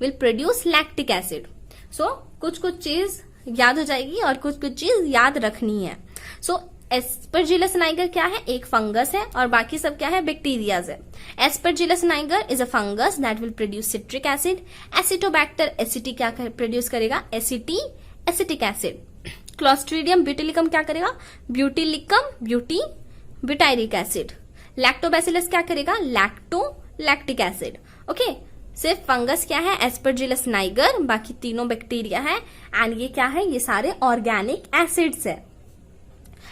will produce lactic acid. So कुछ कुछ चीज याद हो जाएगी और कुछ कुछ चीज याद रखनी है। सो एस्परजिलस नाइगर क्या है, एक फंगस है और बाकी सब क्या है, बैक्टीरियाज है। Aspergillus niger is a fungus that will produce citric acid. Acetobacter aceti क्या प्रोड्यूस करेगा, aceti acetic acid. Clostridium butylicum क्या करेगा, butylicum buty butyric acid. Lactobacillus क्या करेगा, लैक्टो लैक्टिक एसिड। ओके, सिर्फ फंगस क्या है, एस्परजिलस नाइगर, बाकी तीनों बैक्टीरिया है। एंड ये क्या है, ये सारे ऑर्गेनिक एसिड्स है।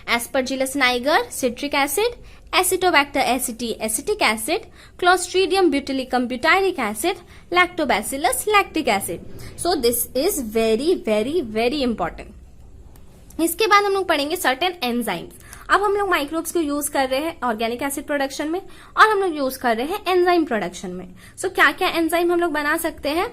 Aspergillus Niger citric acid, Acetobacter aceti acetic acid, Clostridium butylicum butyric acid, lactobacillus lactic acid. So this is very very very important. इसके बाद हम लोग पढ़ेंगे सर्टेन एंजाइम्स। अब हम लोग माइक्रोब्स को यूज कर रहे हैं ऑर्गेनिक एसिड प्रोडक्शन में और हम लोग यूज कर रहे हैं एंजाइम प्रोडक्शन में। सो क्या क्या एंजाइम हम लोग बना सकते हैं,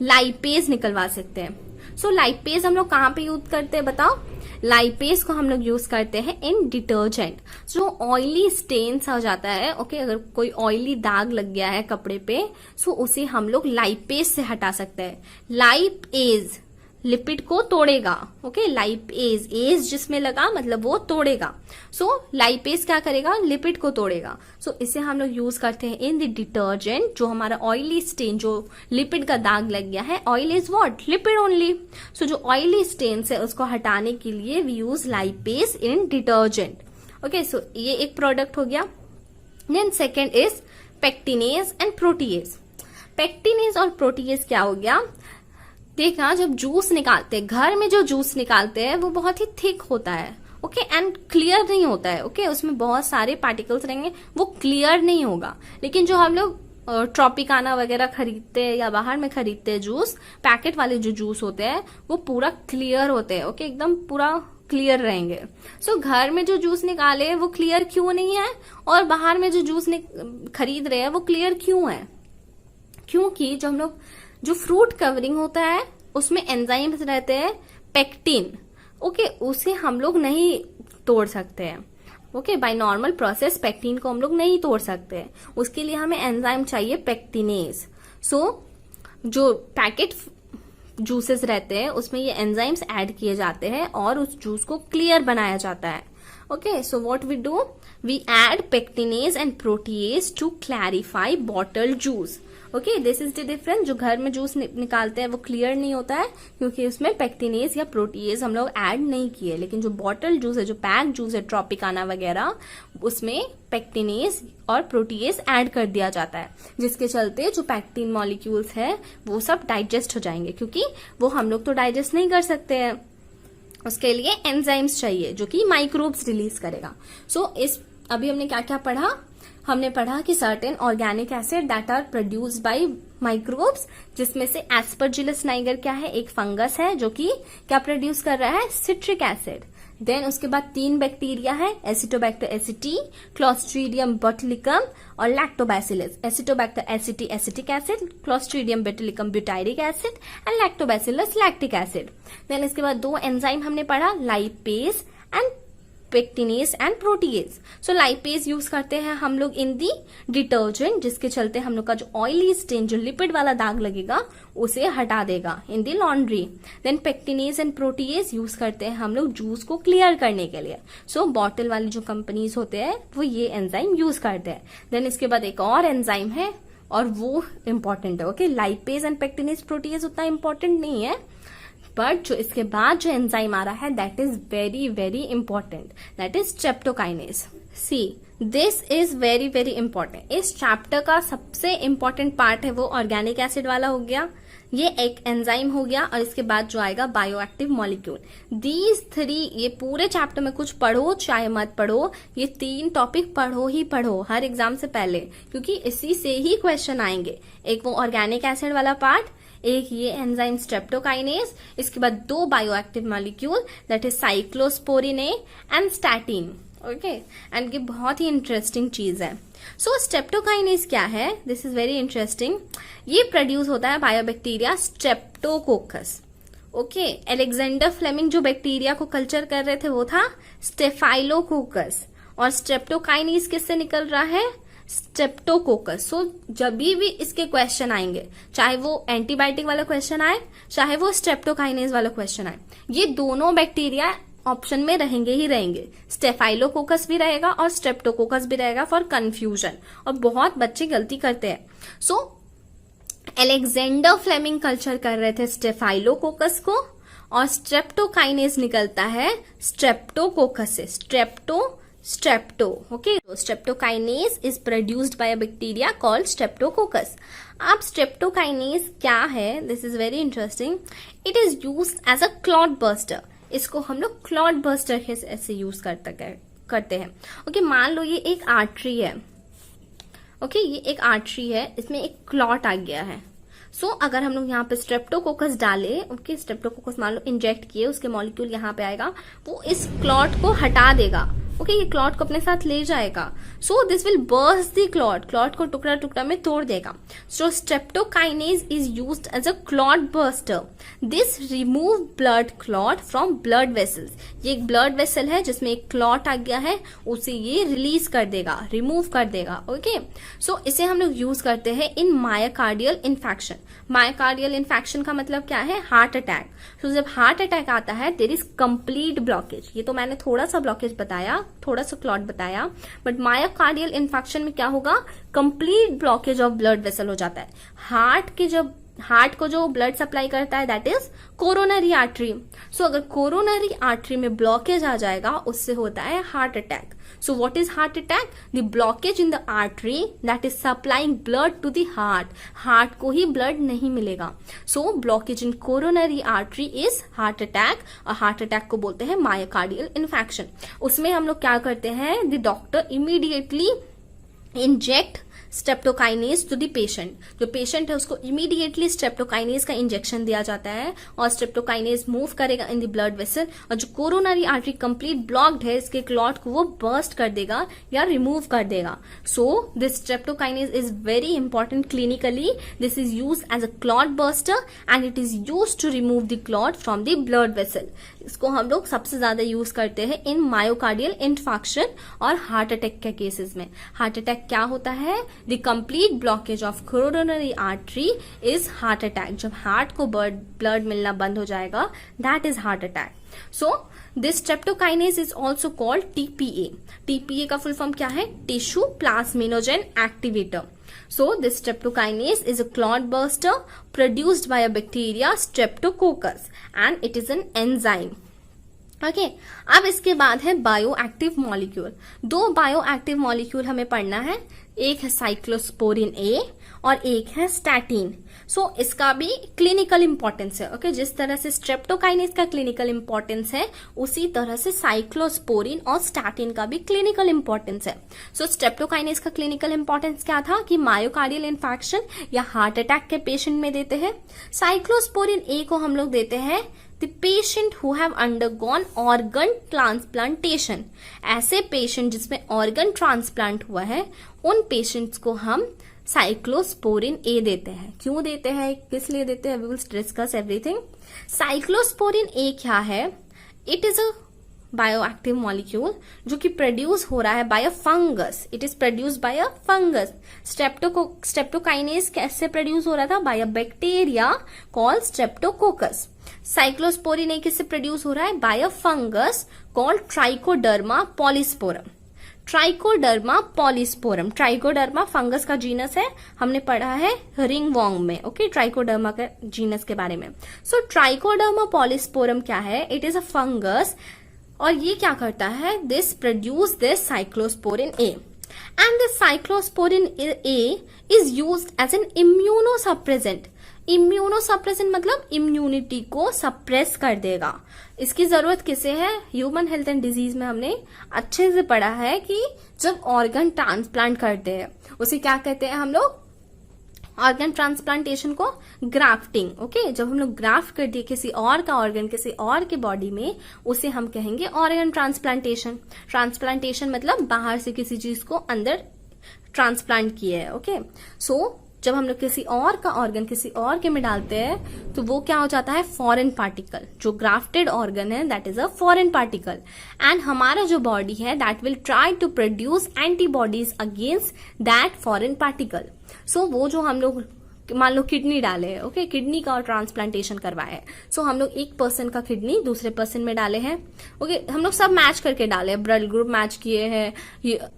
लाइपेज निकलवा सकते हैं। सो लाइपेज हम लोग कहाँ पे यूज करते हैं बताओ, लाइपेज को हम लोग यूज करते हैं इन डिटर्जेंट। जो ऑयली स्टेन्स हो जाता है, ओके, अगर कोई ऑयली दाग लग गया है कपड़े पे, सो उसे हम लोग लाइपेज से हटा सकते हैं। लाइपेज लिपिड को तोड़ेगा। ओके, लाइपेज, एज जिसमें लगा मतलब वो तोड़ेगा। सो लाइपेज क्या करेगा, लिपिड को तोड़ेगा। सो इसे हम लोग यूज करते हैं इन द डिटर्जेंट। जो हमारा ऑयली स्टेन, जो लिपिड का दाग लग गया है, oil is what, lipid only. So जो ऑयली स्टेन्स है उसको हटाने के लिए we use lipase in detergent. Okay, so ये एक प्रोडक्ट हो गया। Then second is pectinase and protease. Pectinase और प्रोटीएज क्या हो गया, देखना, जब जूस निकालते हैं, घर में जो जूस निकालते हैं वो बहुत ही थिक होता है। ओके, एंड क्लियर नहीं होता है। ओके, उसमें बहुत सारे पार्टिकल्स रहेंगे, वो क्लियर नहीं होगा। लेकिन जो हम लोग ट्रॉपिकाना वगैरह खरीदते हैं या बाहर में खरीदते हैं जूस, पैकेट वाले जो जूस होते हैं वो पूरा क्लियर होते हैं। ओके, एकदम पूरा क्लियर रहेंगे। सो घर में जो जूस निकाले वो क्लियर क्यों नहीं है, और बाहर में जो जूस खरीद रहे हैं वो क्लियर क्यों है, क्योंकि जो हम लोग जो फ्रूट कवरिंग होता है उसमें एंजाइम्स रहते हैं पेक्टिन। ओके, उसे हम लोग नहीं तोड़ सकते हैं। Okay, by normal process pectin को हम लोग नहीं तोड़ सकते हैं, उसके लिए हमें एंजाइम चाहिए पेक्टिनेज। सो जो पैकेट जूसेस रहते हैं उसमें ये एंजाइम्स ऐड किए जाते हैं और उस जूस को क्लियर बनाया जाता है। Okay, so what we do, we add pectinase and protease to clarify bottle juice. Okay, this is the difference. जो घर में जूस निकालते हैं वो क्लियर नहीं होता है क्योंकि उसमें पेक्टिनेज या प्रोटीएज हम लोग ऐड नहीं किए। लेकिन जो बॉटल जूस है, जो पैक जूस है, ट्रॉपिकाना वगैरह, उसमें पेक्टिनेज और प्रोटीएज ऐड कर दिया जाता है, जिसके चलते जो पैक्टिन मॉलिक्यूल्स है वो सब डाइजेस्ट हो जाएंगे, क्योंकि वो हम लोग तो डाइजेस्ट नहीं कर सकते हैं, उसके लिए एंजाइम्स चाहिए जो कि माइक्रोब्स रिलीज करेगा। सो इस अभी हमने क्या क्या पढ़ा, हमने पढ़ा कि certain organic acid that are produced by microbes, जिसमें से एस्परजिलस नाइगर क्या है, एक फंगस है जो कि क्या प्रोड्यूस कर रहा है, सिट्रिक एसिड। देन उसके बाद 3 बैक्टीरिया है, एसिटोबैक्टर एसिटी, क्लोस्ट्रीडियम बोtulicum और Lactobacillus. Acetobacter aceti acetic acid, Clostridium botulicum butyric acid and Lactobacillus lactic acid. Then इसके बाद 2 एंजाइम हमने पढ़ा, lipase and pectinase and protease. So lipase use करते हैं हम लोग इन दी डिटर्जेंट, जिसके चलते हम लोग का जो ऑयली स्टेन, जो लिपिड वाला दाग लगेगा उसे हटा देगा in the laundry. Then pectinase and protease use करते हैं हम लोग जूस को क्लियर करने के लिए। सो बॉटल वाली जो कंपनीज होते हैं वो ये एंजाइम यूज करते हैं। देन इसके बाद एक और एंजाइम है और वो इंपॉर्टेंट है। Okay, lipase and pectinase protease उतना इंपॉर्टेंट नहीं है, बट जो इसके बाद जो एंजाइम आ रहा है that is very very important, that is streptokinase. See this is very very important. इस चैप्टर का सबसे इंपॉर्टेंट पार्ट है वो ऑर्गेनिक एसिड वाला हो गया, ये एक एंजाइम हो गया, और इसके बाद जो आएगा बायोएक्टिव मॉलिक्यूल। दीज थ्री, ये पूरे चैप्टर में कुछ पढ़ो चाहे मत पढ़ो, ये 3 टॉपिक पढ़ो ही पढ़ो हर एग्जाम से पहले, क्योंकि इसी से ही क्वेश्चन आएंगे। एक वो ऑर्गेनिक एसिड वाला पार्ट, एक ये एंजाइम स्ट्रेप्टोकाइनेज, इसके बाद 2 bioactive molecule that is cyclosporin A and statin. Okay, and ये बहुत ही इंटरेस्टिंग चीज है। सो स्ट्रेप्टोकाइनेज क्या है, दिस इज वेरी इंटरेस्टिंग। ये प्रोड्यूस होता है बायोबैक्टीरिया स्ट्रेप्टोकोकस। ओके, अलेक्जेंडर फ्लेमिंग जो बैक्टीरिया को कल्चर कर रहे थे वो था स्टेफाइलोकोकस, और स्ट्रेप्टोकाइनेज किससे निकल रहा है, स्ट्रेप्टोकोकस। सो जब भी इसके क्वेश्चन आएंगे, चाहे वो एंटीबायोटिक वाला क्वेश्चन आए चाहे वो स्ट्रेप्टोकाइनेज वाला क्वेश्चन आए, ये दोनों बैक्टीरिया ऑप्शन में रहेंगे ही रहेंगे। स्टेफाइलोकोकस भी रहेगा और स्ट्रेप्टोकोकस भी रहेगा फॉर कंफ्यूजन, और बहुत बच्चे गलती करते हैं। सो अलेक्जेंडर फ्लेमिंग कल्चर कर रहे थे स्टेफाइलोकोकस को, और स्ट्रेप्टोकाइनेज निकलता है स्ट्रेप्टोकोकस से। Strepto okay, streptokinase is produced by a bacteria called Streptococcus. अब स्ट्रेप्टोकाइनेज क्या है, this is very interesting. It is used as a clot buster. इसको हम लोग क्लॉट बस्टर के ऐसे यूज करते हैं। ओके, मान लो ये एक आर्टरी है। ओके, ये एक आर्टरी है, इसमें एक क्लॉट आ गया है। सो अगर हम लोग यहाँ पे स्ट्रेप्टोकोकस डाले, ओके, स्ट्रेप्टोकोकस मान लो इंजेक्ट किए, उसके मॉलिक्यूल यहाँ पे आएगा, वो इस क्लॉट को हटा देगा। ओके, ये क्लॉट को अपने साथ ले जाएगा। So this will burst the clot को टुकड़ा टुकड़ा में तोड़ देगा। So streptokinase is used as a clot burster. This remove blood clot from blood vessels. ये एक ब्लड वेसल है जिसमें एक क्लॉट आ गया है, उसे ये रिलीज कर देगा, रिमूव कर देगा। ओके, सो इसे हम लोग यूज करते हैं in myocardial infection. Myocardial infection का मतलब क्या है, हार्ट अटैक। सो जब हार्ट अटैक आता है देयर इज कंप्लीट ब्लॉकेज। ये तो मैंने थोड़ा सा ब्लॉकेज बताया, थोड़ा सा क्लॉट बताया, बट मायोकार्डियल इन्फेक्शन में क्या होगा, complete blockage of blood vessel हो जाता है। हार्ट को जो ब्लड सप्लाई करता है that is coronary artery. So अगर कोरोनरी आर्टरी में ब्लॉकेज आ जाएगा उससे होता है heart attack. So what is heart attack, the blockage in the artery that is supplying blood to the heart को ही ब्लड नहीं मिलेगा। So blockage in coronary artery is heart attack, और हार्ट अटैक को बोलते हैं मायोकार्डियल इन्फेक्शन। उसमें हम लोग क्या करते हैं, the doctor immediately inject streptokinase to the patient. जो पेशेंट है उसको इमीडिएटली स्ट्रेप्टोकाइनेज का इंजेक्शन दिया जाता है, और स्ट्रेप्टोकाइनेज मूव करेगा इन द ब्लड वेसल, और जो कोरोनरी आर्टरी कंप्लीट ब्लॉक्ड है, इसके क्लॉट को वो बर्स्ट कर देगा या रिमूव कर देगा। So this streptokinase is very important clinically. This is use as a clot burster and it is use to remove the clot from the blood vessel. इसको हम लोग सबसे ज्यादा यूज करते हैं इन मायोकार्डियल इन्फेक्शन और हार्ट अटैक के cases में। हार्ट अटैक क्या होता है, the complete blockage of coronary artery is heart attack. जब हार्ट को ब्लड मिलना बंद हो जाएगा that is heart attack. So this streptokinase is also called TPA. TPA का फुल फॉर्म क्या है, tissue plasminogen activator. So this streptokinase is a clot burster produced by a bacteria Streptococcus and it is an enzyme. Okay, अब इसके बाद है bio active molecule. 2 bio active molecule हमें पढ़ना है, एक है साइक्लोस्पोरिन ए और एक है स्टैटिन। सो इसका भी क्लिनिकल इंपॉर्टेंस है। ओके, जिस तरह से स्ट्रेप्टोकाइनेज का क्लिनिकल इंपॉर्टेंस है उसी तरह से साइक्लोस्पोरिन और स्टैटिन का भी क्लिनिकल इंपॉर्टेंस है। सो स्ट्रेप्टोकाइनेज का क्लिनिकल इंपॉर्टेंस क्या था कि मायोकार्डियल इन्फेक्शन या हार्ट अटैक के पेशेंट में देते हैं। साइक्लोस्पोरिन ए को हम लोग देते हैं the patient who have undergone organ transplantation। ऐसे पेशेंट जिसमें ऑर्गन ट्रांसप्लांट हुआ है उन पेशेंट्स को हम साइक्लोस्पोरिन ए देते हैं। क्यों देते हैं, किस लिए देते हैं, we will discuss everything. Cyclosporin A क्या है, it is a bioactive molecule जो कि प्रोड्यूस हो रहा है by a fungus. It is produce by a fungus. Streptokinase कैसे प्रोड्यूस हो रहा था? By a bacteria called streptococcus. Cyclosporin A किससे प्रोड्यूस हो रहा है? By a fungus called trichoderma polysporum. Trichoderma polysporum. Trichoderma fungus का जीनस है, हमने पढ़ा है रिंगवॉर्म में. ओके, ट्राइकोडर्मा के जीनस के बारे में. सो ट्राइकोडर्मा पॉलीस्पोरम क्या है? इट इज अ फंगस और ये क्या करता है? This produce this cyclosporin A and this cyclosporin A is used as an immunosuppressant. Immunosuppressant मतलब इम्यूनिटी को सप्रेस कर देगा. इसकी जरूरत किसे है? ह्यूमन हेल्थ एंड डिजीज में हमने अच्छे से पढ़ा है कि जब ऑर्गन ट्रांसप्लांट करते हैं उसे क्या कहते हैं हम लोग? ऑर्गन ट्रांसप्लांटेशन को ग्राफ्टिंग. ओके, जब हम लोग ग्राफ्ट कर दिए किसी और का ऑर्गन किसी और के बॉडी में, उसे हम कहेंगे ऑर्गन ट्रांसप्लांटेशन. ट्रांसप्लांटेशन मतलब बाहर से किसी चीज को अंदर ट्रांसप्लांट किया है. ओके, सो जब हम लोग किसी और का ऑर्गन किसी और के में डालते हैं तो वो क्या हो जाता है? Foreign particle. जो ग्राफ्टेड ऑर्गन है that is a foreign particle and हमारा जो बॉडी है that will try to produce antibodies against that foreign particle. So वो जो हम लोग मान लो किडनी डाले हैं. ओके, किडनी का ट्रांसप्लांटेशन करवाया है. सो हम लोग एक पर्सन का किडनी दूसरे पर्सन में डाले हैं. ओके, हम लोग सब मैच करके डाले हैं, ब्लड ग्रुप मैच किए हैं,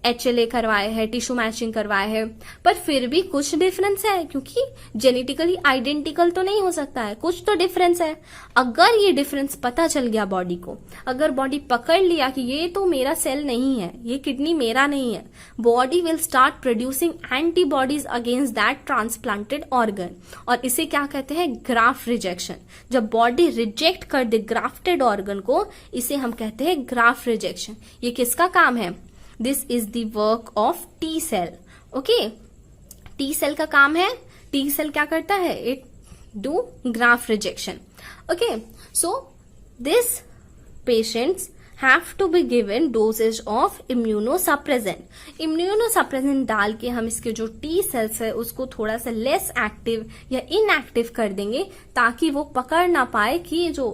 HLA करवाए हैं, टिश्यू मैचिंग करवाए हैं, पर फिर भी कुछ डिफरेंस है क्योंकि जेनेटिकली आइडेंटिकल तो नहीं हो सकता है, कुछ तो डिफरेंस है. अगर ये डिफरेंस पता चल गया बॉडी को, अगर बॉडी पकड़ लिया कि ये तो मेरा सेल नहीं है, ये किडनी मेरा नहीं है, body will start producing antibodies against that transplanted organ. और इसे क्या कहते हैं? Graft rejection. जब बॉडी रिजेक्ट कर दे ग्राफ्टेड ऑर्गन को, इसे हम कहते हैं ग्राफ्ट रिजेक्शन. ये किसका काम है? This is the work of T cell. Okay, T cell का काम है. टी सेल क्या करता है? It do graft rejection. Okay, so this patients have to be given dosage of immunosuppressant. Immunosuppressant डाल के हम इसके जो टी सेल्स है उसको थोड़ा सा लेस एक्टिव या इनएक्टिव कर देंगे ताकि वो पकड़ ना पाए कि ये जो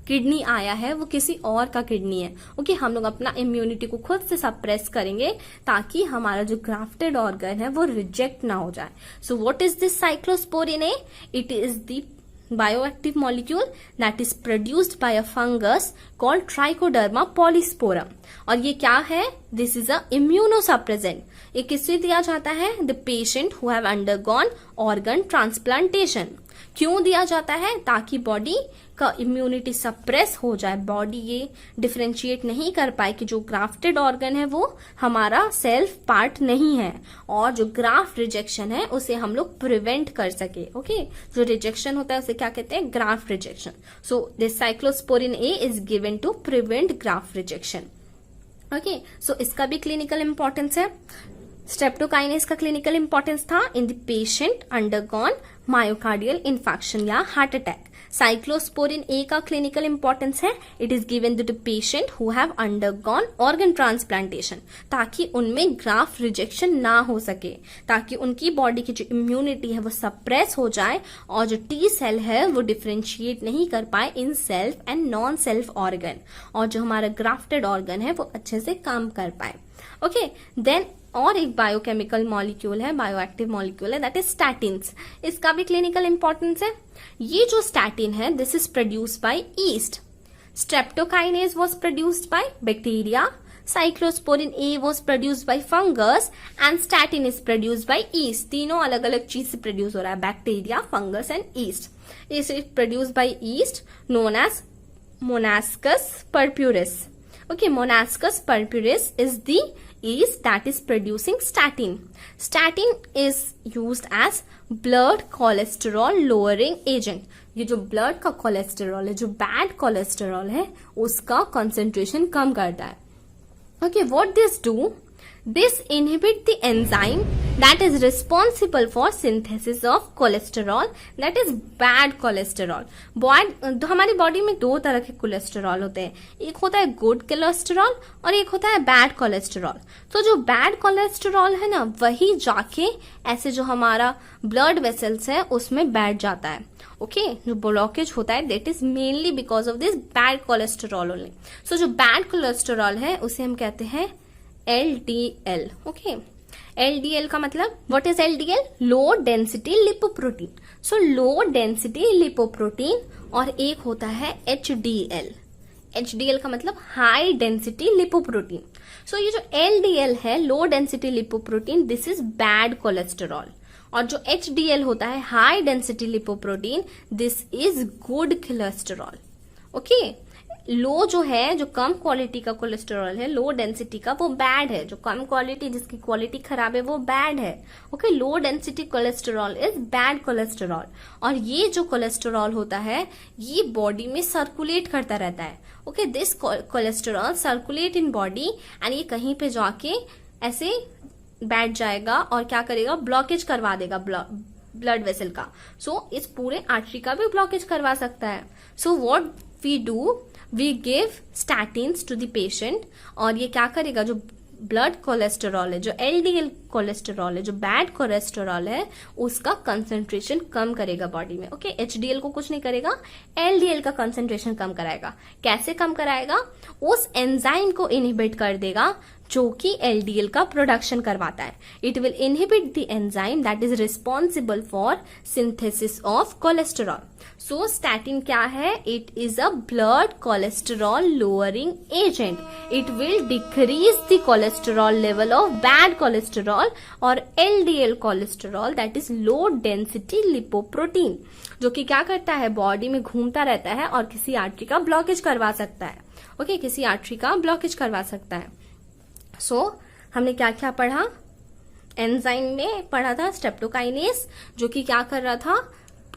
किडनी आया है वो किसी और का किडनी है. ओके, हम लोग अपना इम्यूनिटी को खुद से सप्रेस करेंगे ताकि हमारा जो ग्राफ्टेड ऑर्गन है वो रिजेक्ट ना हो जाए. So what is this cyclosporin A? It is the bioactive molecule that is produced by a fungus called Trichoderma polysporum. और ये क्या है? This is a immunosuppressant. ये किससे दिया जाता है? The patient who have undergone organ transplantation. क्यों दिया जाता है? ताकि बॉडी का इम्यूनिटी सप्रेस हो जाए, बॉडी ये डिफरेंशिएट नहीं कर पाए कि जो ग्राफ्टेड ऑर्गन है वो हमारा सेल्फ पार्ट नहीं है, और जो ग्राफ्ट रिजेक्शन है उसे हम लोग प्रिवेंट कर सके. ओके, जो रिजेक्शन होता है उसे क्या कहते हैं? Graft rejection. So this cyclosporin A is given to prevent graft rejection. Okay, so इसका भी क्लिनिकल इंपॉर्टेंस है. स्ट्रेप्टोकाइनेज का क्लिनिकल इंपॉर्टेंस था in the patient undergone myocardial infection या हार्ट अटैक. साइक्लोस्पोरिन ए का क्लिनिकल इंपॉर्टेंस है. It is given to the patient who have undergone organ transplantation, ताकि उनमें ग्राफ्ट रिजेक्शन ना हो सके, ताकि उनकी बॉडी की जो इम्यूनिटी है वो सप्रेस हो जाए और जो टी सेल है वो डिफरेंशिएट नहीं कर पाए in self and non self organ, और जो हमारा ग्राफ्टेड ऑर्गन है वो अच्छे से काम कर पाए. ओके, देन और एक बायोकेमिकल मॉलिक्यूल है, बायोएक्टिव मॉलिक्यूल है, दैट इज स्टैटिन्स. इसका भी क्लिनिकल इंपॉर्टेंस है. ये जो स्टैटिन है this is produced by yeast. Streptokinase was produced by bacteria, cyclosporin A was produced by fungus and statin is produced by yeast. तीनों अलग अलग चीज से प्रोड्यूस हो रहा है, bacteria, fungus and yeast. It is produced by yeast known as monascus purpureus. Okay, Monascus purpuris is the yeast that is producing statin. Statin is used as blood cholesterol lowering agent. ये जो blood का cholesterol है, जो bad cholesterol है, उसका concentration कम करता है. Okay, what this do? This inhibit the enzyme that is responsible for synthesis of cholesterol, that is bad cholesterol. हमारी बॉडी में दो तरह के कोलेस्टेरॉल होते हैं, एक होता है गुड कोलेस्टेरॉल और एक होता है बैड कोलेस्टेरॉल. तो जो बैड कोलेस्टेरॉल है ना, वही जाके ऐसे जो हमारा ब्लड वेसल्स है उसमें बैठ जाता है. ओके, जो ब्लॉकेज होता है that is mainly because of this bad cholesterol only. So जो बैड कोलेस्टेरॉल है उसे हम कहते हैं LDL. ओके, LDL का मतलब what is LDL? Low density lipoprotein. So low density lipoprotein. और एक होता है HDL. HDL का मतलब हाई डेंसिटी लिपोप्रोटीन. सो ये जो LDL है, low density lipoprotein, this is bad cholesterol. और जो HDL होता है, high density lipoprotein, this is good cholesterol. Okay, low जो है, जो कम क्वालिटी का कोलेस्टेरॉल है, लो डेंसिटी का, वो बैड है. जो कम क्वालिटी, जिसकी क्वालिटी खराब है, वो बैड है. Okay, low density cholesterol is bad cholesterol. और ये जो कोलेस्टेरॉल होता है, ये बॉडी में सर्कुलेट करता रहता है. Okay, this cholesterol circulate in body and ये कहीं पे जाके ऐसे बैठ जाएगा और क्या करेगा? ब्लॉकेज करवा देगा ब्लड वेसल का. सो इस पूरे आर्टरी का भी ब्लॉकेज करवा सकता है. So what we do, we give statins to the patient. और ये क्या करेगा? जो ब्लड कोलेस्टेरॉल है, जो LDL कोलेस्टेरॉल है, जो बैड कोलेस्टेरॉल है, उसका कंसंट्रेशन कम करेगा बॉडी में. ओके, HDL को कुछ नहीं करेगा, LDL का कंसंट्रेशन कम कराएगा. कैसे कम कराएगा? उस एंजाइम को इनहिबिट कर देगा जो कि LDL का प्रोडक्शन करवाता है. It will inhibit the enzyme that is responsible for synthesis of cholesterol. So statin क्या है? It is a blood cholesterol lowering agent. It will decrease the cholesterol level of bad cholesterol और LDL cholesterol that is low density lipoprotein, जो कि क्या करता है? Body में घूमता रहता है और किसी आर्टरी का ब्लॉकेज करवा सकता है. ओके, किसी आर्टरी का ब्लॉकेज करवा सकता है. सो हमने क्या क्या पढ़ा? एंजाइम में पढ़ा था स्ट्रेप्टोकाइनेस, जो कि क्या कर रहा था?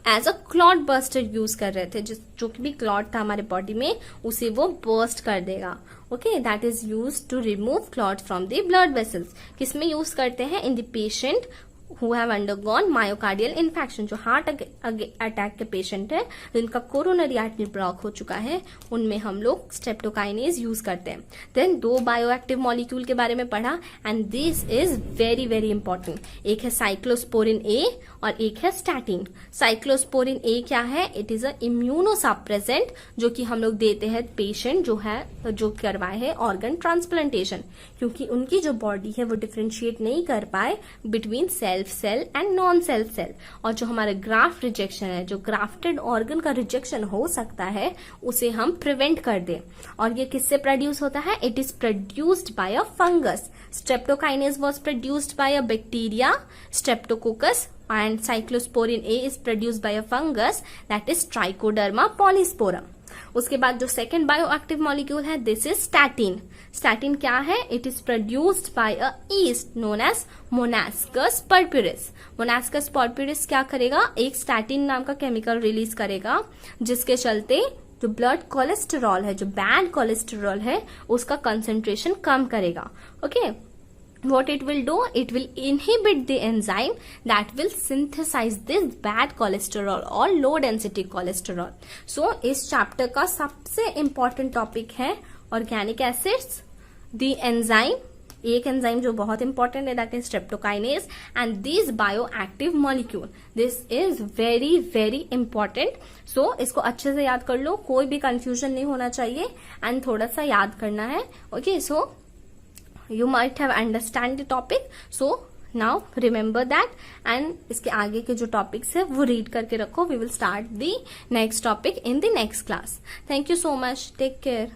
एज अ क्लॉट बर्स्टर यूज कर रहे थे. जो भी क्लॉट था हमारे बॉडी में, उसे वो बर्स्ट कर देगा. Okay, that is use to remove clot from the blood vessels. किसमें यूज करते हैं? In the patient who have undergone myocardial infarction. जो हार्ट अटैक के पेशेंट है, जिनका कोरोनरी आर्टरी ब्लॉक हो चुका है, उनमें हम लोग स्ट्रेप्टोकाइनेज यूज करते हैं. देन दो बायोएक्टिव मॉलिक्यूल के बारे में पढ़ा and this is very very important. एक है साइक्लोस्पोरिन ए और एक है स्टैटिन. साइक्लोस्पोरिन ए क्या है? इट इज अ इम्यूनोसप्रेसेंट, जो कि हम लोग देते हैं पेशेंट जो करवाए है ऑर्गन ट्रांसप्लांटेशन, क्योंकि उनकी जो बॉडी है वो डिफ्रेंशिएट नहीं कर पाए between self cell and non self cell. और जो हमारा ग्राफ्ट रिजेक्शन है, जो ग्राफ्टेड ऑर्गन का रिजेक्शन हो सकता है, उसे हम प्रिवेंट कर दें. और ये किससे प्रोड्यूस होता है? It is produced by a fungus. Streptokinase was produced by a bacteria Streptococcus and cyclosporin A is produced by a fungus that is Trichoderma polysporum. उसके बाद जो सेकेंड बायोएक्टिव मॉलिक्यूल है, दिस इज स्टैटिन. स्टैटिन क्या है? It is produced by a yeast known as monascus purpureus. Monascus purpureus क्या करेगा? एक statin नाम का केमिकल रिलीज करेगा, जिसके चलते जो ब्लड कोलेस्टेरॉल है, जो बैड कोलेस्टेरॉल है, उसका कंसेंट्रेशन कम करेगा. Okay, what it will do, it will inhibit the enzyme that will synthesize this bad cholesterol or low density cholesterol. So इस चैप्टर का सबसे important topic है organic acids, the enzyme, एक enzyme जो बहुत इंपॉर्टेंट है, that is streptokinase, and this bioactive molecule. This is very very important. So इसको अच्छे से याद कर लो, कोई भी कंफ्यूजन नहीं होना चाहिए एंड थोड़ा सा याद करना है. Okay, so you might have understand the topic, so now remember that, and इसके आगे के जो टॉपिक्स है वो रीड करके रखो. We will start the next topic in the next class. Thank you so much. Take care.